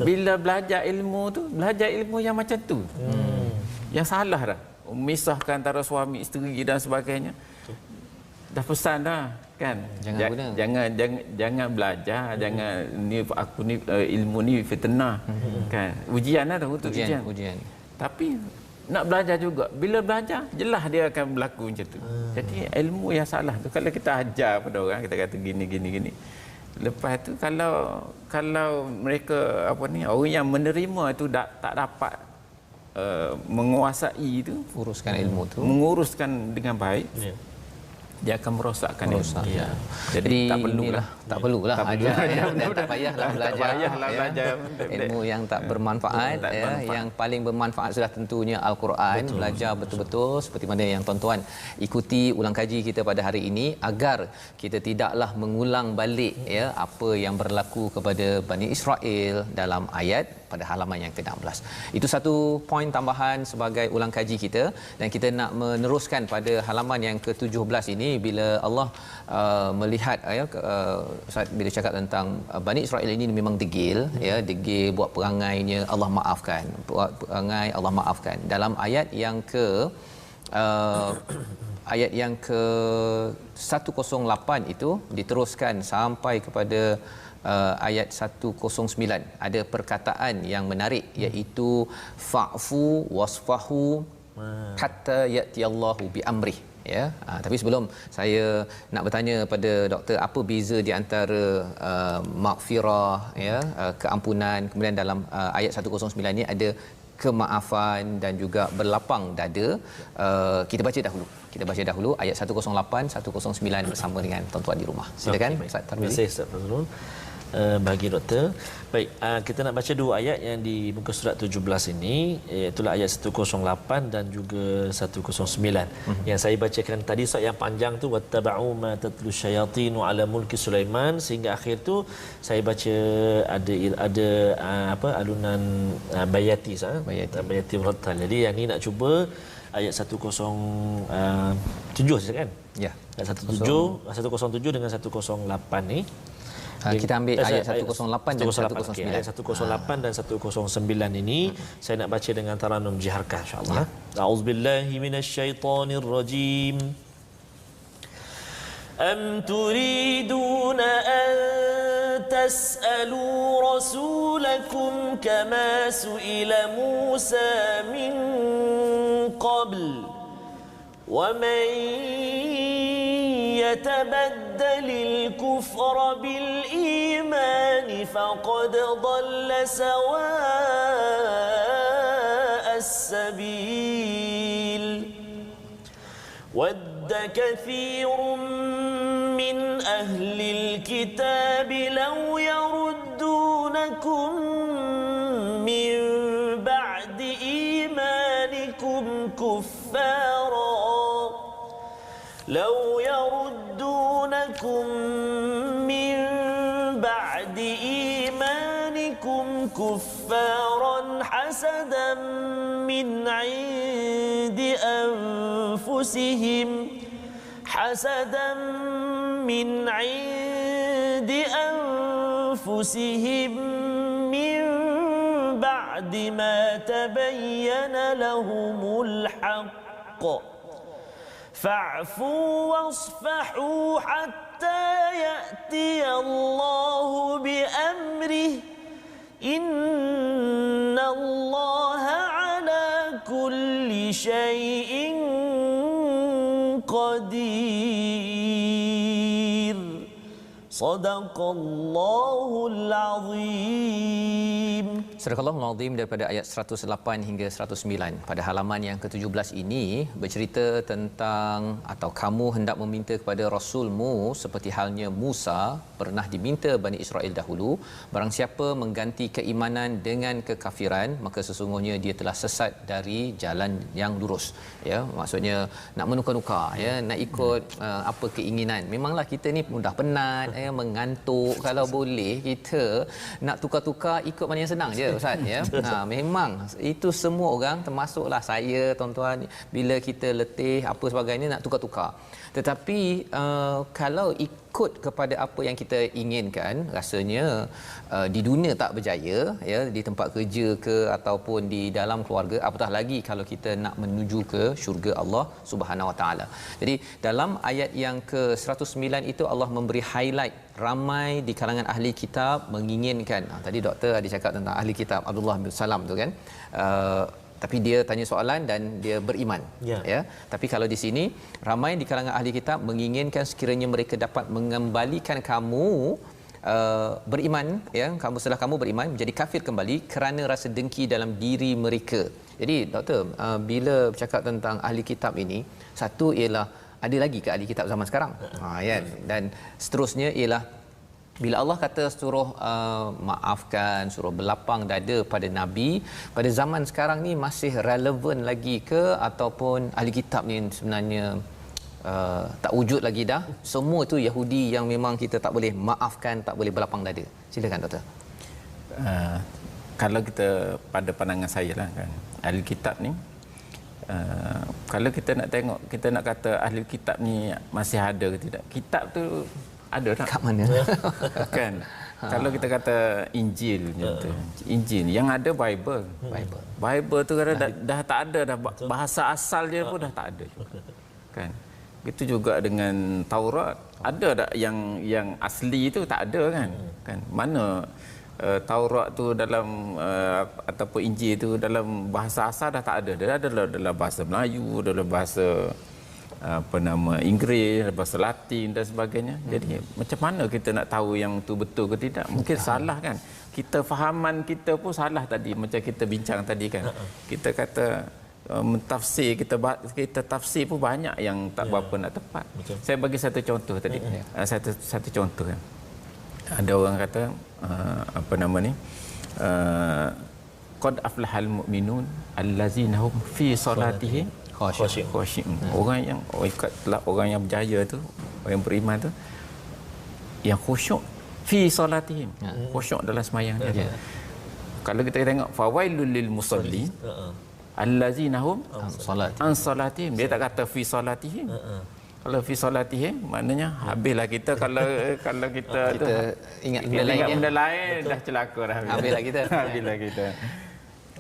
Bila belajar ilmu tu, belajar ilmu yang macam tu. Yang salah dah. Memisahkan antara suami isteri dan sebagainya. Dah pesan dah kan, jangan belajar, jangan ni aku ni ilmu ni fitnah kan, ujian lah tu, untuk ujian. Tapi nak belajar juga, bila belajar jelas dia akan berlaku macam tu. Jadi ilmu yang salah tu, kalau kita ajar pada orang, kita kata gini, lepas tu kalau mereka orang yang menerima tu tak dapat menguasai tu, uruskan ilmu tu, menguruskan dengan baik, dia akan merosakkan ilmu. Jadi tak perlulah ajar, dan tak payahlah belajar ilmu yang tak bermanfaat. Yang paling bermanfaat sudah tentunya Al-Quran. Belajar betul-betul seperti mana yang tuan-tuan ikuti ulang kaji kita pada hari ini, agar kita tidaklah mengulang balik apa yang berlaku kepada Bani Israel dalam ayat pada halaman yang ke-16. Itu satu poin tambahan sebagai ulang kaji kita, dan kita nak meneruskan pada halaman yang ke-17 ini, bila Allah melihat Ustaz bila cakap tentang Bani Israel ini memang degil, degil buat perangainya, Allah maafkan, buat perangai Allah maafkan. Dalam ayat yang ke 108 itu diteruskan sampai kepada ayat 109, ada perkataan yang menarik, iaitu fa'fu wasfahu hatta ya'tiyallahu bi amrih. Tapi sebelum saya nak bertanya pada doktor, apa beza di antara maghfirah, keampunan, kemudian dalam ayat 109 ni ada kemaafan dan juga berlapang dada. Kita baca dahulu ayat 108 109 bersama dengan tuan-tuan di rumah. Silakan Ustaz Tarmizi. Terima kasih Ustaz Fazrul. Bagi doktor. Baik, kita nak baca dua ayat yang di muka surat 17 ini, iaitu ayat 108 dan juga 109. Yang saya bacakan tadi Ustaz yang panjang tu, wattaba'u ma tatlu syayatinu ala mulki Sulaiman, sehingga akhir tu saya baca ada alunan bayati bayati murattal. Jadi yang ni nak cuba ayat 107 kan? Ya. Ayat 107 dengan 108 ni. Kita ambil ayat 108 dan 109. Okay, ayat 108 dan 109 ini saya nak baca dengan taranum jiharkah insya-Allah. A'udzubillahi minasyaitonirrajim. Am turiduna an tas'alu rasulakum kama su'ila Musa min qabl wa man يتبدل الكفر بالإيمان فقد ضل سواء السبيل ود كثير من أهل الكتاب لو يردونكم من بعد إيمانكم كفارا حسدا من عند أنفسهم من بعد ما تبين لهم الحق فاعفوا واصفحوا حتى يأتي الله بأمره إن الله على كل شيء قدير صدق الله العظيم. Surah Al-Azim daripada ayat 108 hingga 109. Pada halaman yang ke-17 ini bercerita tentang atau kamu hendak meminta kepada Rasulmu seperti halnya Musa pernah diminta Bani Israel dahulu, barang siapa mengganti keimanan dengan kekafiran maka sesungguhnya dia telah sesat dari jalan yang lurus. Ya, maksudnya nak menukar-nukar, ya, nak ikut apa keinginan. Memanglah kita ni mudah penat, ya, mengantuk. Kalau boleh kita nak tukar-tukar ikut mana yang senang je Ustaz, ya. Memang itu semua orang termasuklah saya, tuan-tuan, bila kita letih apa sebagainya nak tukar-tukar. Tetapi kalau ikut kepada apa yang kita inginkan, rasanya di dunia tak berjaya, ya, di tempat kerja ke ataupun di dalam keluarga, apatah lagi kalau kita nak menuju ke syurga Allah Subhanahu Wa Taala. Jadi dalam ayat yang ke-109 itu Allah memberi highlight ramai di kalangan ahli kitab menginginkan. Tadi doktor ada cakap tentang ahli kitab Abdullah bin Salam tu kan. Tapi dia tanya soalan dan dia beriman, ya. Tapi kalau di sini ramai di kalangan ahli kitab menginginkan sekiranya mereka dapat mengembalikan kamu beriman, ya, kamu setelah kamu beriman menjadi kafir kembali kerana rasa dengki dalam diri mereka. Jadi doktor, bila bercakap tentang ahli kitab ini, satu ialah ada lagi ke ahli kitab zaman sekarang, kan? Dan seterusnya ialah bila Allah kata suruh maafkan, suruh berlapang dada pada Nabi, pada zaman sekarang ni masih relevan lagi ke ataupun ahli kitab ni sebenarnya tak wujud lagi dah? Semua itu Yahudi yang memang kita tak boleh maafkan, tak boleh berlapang dada. Silakan doktor. Kalau kita pada pandangan saya lah kan, ahli kitab ni kalau kita nak tengok, kita nak kata ahli kitab ni masih ada ke tidak, kitab tu ada tak? Kat mana? Kan? Kalau kita kata Injil macam tu. Injil yang ada Bible. Bible tu kan dah tak ada dah, bahasa asal dia pun dah tak ada. Kan? Itu juga dengan Taurat. Ada tak yang asli tu tak ada kan? Kan? Mana Taurat tu dalam ataupun Injil tu dalam bahasa asal dah tak ada. Dia ada dalam bahasa Melayu, dalam bahasa Inggeris, bahasa Latin dan sebagainya. Jadi macam mana kita nak tahu yang tu betul ke tidak? Mungkin salah kan. Kita fahaman kita pun salah tadi, macam kita bincang tadi kan. Kita kata mentafsir, kita tafsir pun banyak yang tak berapa nak tepat. Saya bagi satu contoh tadi. Satu contoh kan. Ada orang kata qad aflahal mu'minun allazina hum fi salatihim khashi'un. Orang yang orang yang berjaya tu, orang yang beriman tu yang khusyuk fi salatihim, khusyuk dalam sembahyang dia. Kalau kita tengok fawailul lil musallin allazina hum an salatihim, dia tak kata fi salatihim. Kalau fi salatihim maknanya habislah kita kalau kita ingat benda lain dah celaka dah. Habislah kita.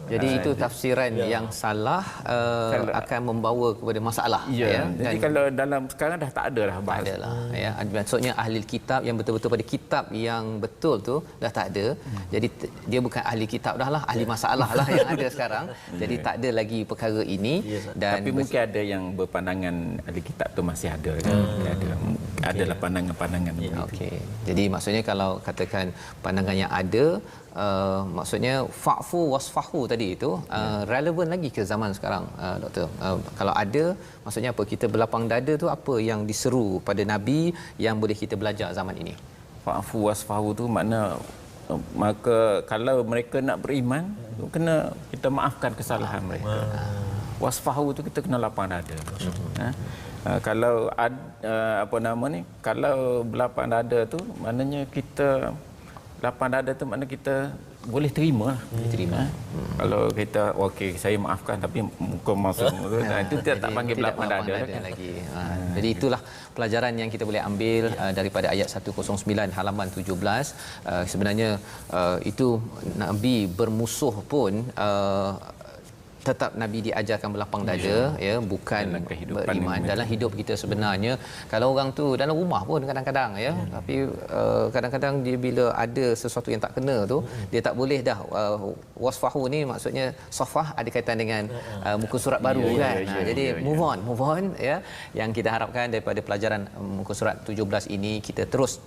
Jadi itu tafsiran yang salah akan membawa kepada masalah. Ya. Jadi kalau dalam sekarang dah tak ada dah bahasa. Tak adalah. Ya. Maksudnya ahli kitab yang betul-betul pada kitab yang betul tu dah tak ada. Jadi dia bukan ahli kitab dah lah, ahli masalah lah yang ada sekarang. Jadi tak ada lagi perkara ini. Dan tapi mungkin ada yang berpandangan ahli kitab tu masih ada kan. adalah pandangan-pandangan begitu. Okey. Jadi maksudnya kalau katakan pandangan yang ada, maksudnya fa'fu wasfahu tadi itu relevan lagi ke zaman sekarang, doktor. Kalau ada, maksudnya apa? Kita berlapang dada tu apa yang diseru pada Nabi yang boleh kita belajar zaman ini? Fa'fu wasfahu tu makna maka kalau mereka nak beriman, kena kita maafkan kesalahan mereka. Wasfahu tu kita kena lapang dada. Kalau apa nama ni, kalau berlapang dada tu maknanya kita lapang dada tu makna kita boleh terima. Kalau kita okey saya maafkan tapi muka masuk itu tak panggil berlapang dada lagi. Jadi itulah pelajaran yang kita boleh ambil daripada ayat 109 halaman 17. Sebenarnya itu Nabi bermusuh pun tetap Nabi diajarkan berlapang dada, ya, bukan beriman dalam hidup kita. Sebenarnya kalau orang tu dalam rumah pun kadang-kadang, ya, tapi kadang-kadang dia bila ada sesuatu yang tak kena tu, dia tak boleh dah wasfahu ni maksudnya safah ada kaitan dengan muka surat baru kan. Jadi move on, ya. Yang kita harapkan daripada pelajaran muka surat 17 ini, kita terus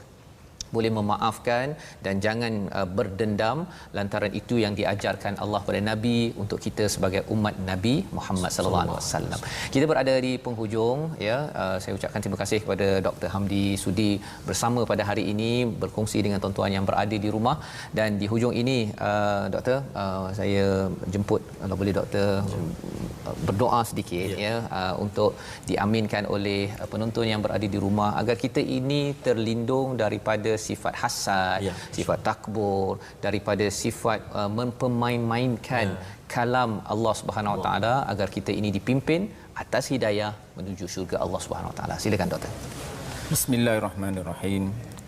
boleh memaafkan dan jangan berdendam, lantaran itu yang diajarkan Allah kepada Nabi untuk kita sebagai umat Nabi Muhammad sallallahu alaihi wasallam. Kita berada di penghujung, ya. Saya ucapkan terima kasih kepada Dr. Hamdi sudi bersama pada hari ini, berkongsi dengan tuan-tuan yang berada di rumah. Dan di hujung ini, doktor, saya jemput kalau boleh doktor berdoa sedikit, ya, untuk diaminkan oleh penonton yang berada di rumah agar kita ini terlindung daripada sifat hasad, sifat takbur, daripada sifat mempermain-mainkan kalam Allah Subhanahu Wa Taala, agar kita ini dipimpin atas hidayah menuju syurga Allah Subhanahu Wa Taala. Silakan doktor. Bismillahirrahmanirrahim.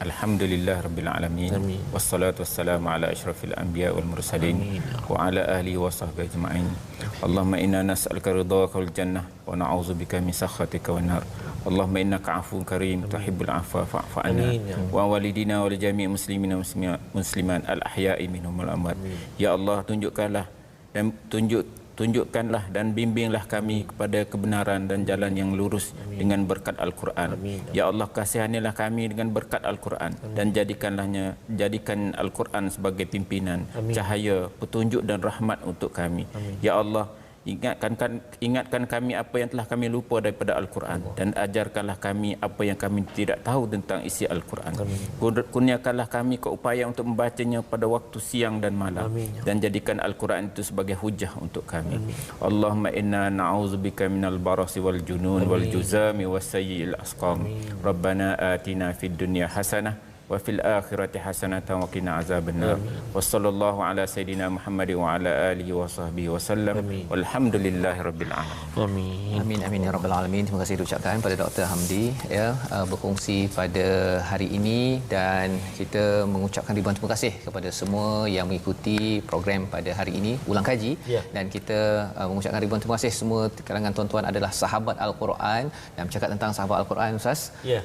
Alhamdulillah rabbil alamin. Wassalatu wassalamu ala asyrafil anbiya wal mursalin wa ala alihi wa sahbihi ajma'in. Allahumma inna nas'aluka ridhaka wal jannah wa na'udzubika min sakhatika wan nar. Allahumma innaka 'afuwwun karim tuhibbul 'afwa fa'fu 'anna wa walidina wa li jami'il muslimina muslimat al ahya'i minhum wal amwat. Ya Allah, tunjukkanlah dan bimbinglah kami kepada kebenaran dan jalan yang lurus dengan berkat Al-Quran. Ya Allah, kasihanilah kami dengan berkat Al-Quran dan jadikan Al-Quran sebagai pimpinan, cahaya, petunjuk dan rahmat untuk kami. Ya Allah, ingatkan kami apa yang telah kami lupa daripada Al-Quran dan ajarkanlah kami apa yang kami tidak tahu tentang isi Al-Quran. Kurniakanlah kami keupayaan untuk membacanya pada waktu siang dan malam. Dan jadikan Al-Quran itu sebagai hujah untuk kami. Allahumma inna na'udzubika minal barasi wal junun wal juzami was sayyi'il asqam. Rabbana atina fid dunya hasanah wa fil akhirati hasanatan wa qina azabannar. Wassallallahu ala sayidina Muhammad wa ala alihi wa sahbihi wasallam. Walhamdulillahirabbil alamin. Amin amin ya rabbal alamin. Terima kasih diucapkan pada Dr. Hamdi, ya, berkongsi pada hari ini, dan kita mengucapkan ribuan terima kasih kepada semua yang mengikuti program pada hari ini, ulang kaji, dan kita mengucapkan ribuan terima kasih semua kalangan tuan-tuan adalah sahabat Al-Quran. Dan bercakap tentang sahabat Al-Quran, Ustaz. Ya.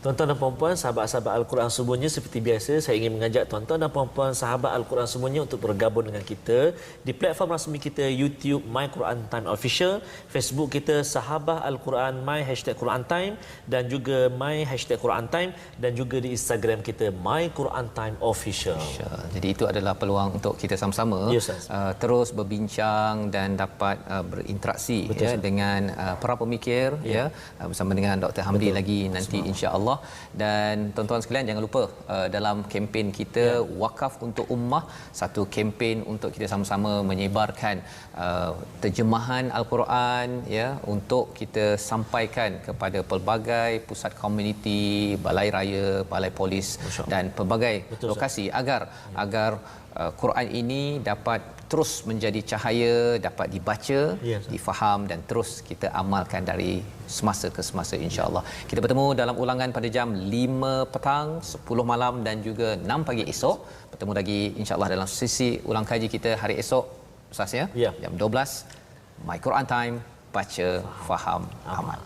Tuan-tuan dan puan-puan, sahabat-sahabat Al-Quran semuanya, seperti biasa saya ingin mengajak tuan-tuan dan puan-puan sahabat Al-Quran semuanya untuk bergabung dengan kita di platform rasmi kita YouTube My Quran Time Official, Facebook kita Sahabah Al-Quran My #Quran Time, dan juga My #Quran Time, dan juga di Instagram kita My Quran Time Official. Jadi itu adalah peluang untuk kita sama-sama terus berbincang dan dapat berinteraksi, ya, dengan para pemikir, ya, bersama dengan Dr. Hamdi lagi nanti insya-Allah. Dan tuan-tuan sekalian, jangan lupa dalam kempen kita Wakaf untuk Ummah, satu kempen untuk kita sama-sama menyebarkan terjemahan Al-Quran, ya, untuk kita sampaikan kepada pelbagai pusat komuniti, balai raya, balai polis dan pelbagai lokasi agar Quran ini dapat terus menjadi cahaya, dapat dibaca, difaham dan terus kita amalkan dari semasa ke semasa, insya-Allah. Kita bertemu dalam ulangan pada jam 5 petang, 10 malam dan juga 6 pagi esok. Bertemu lagi insya-Allah dalam sesi ulang kaji kita hari esok, Ustaz, ya. Jam 12 My Quran Time, baca, faham, amal.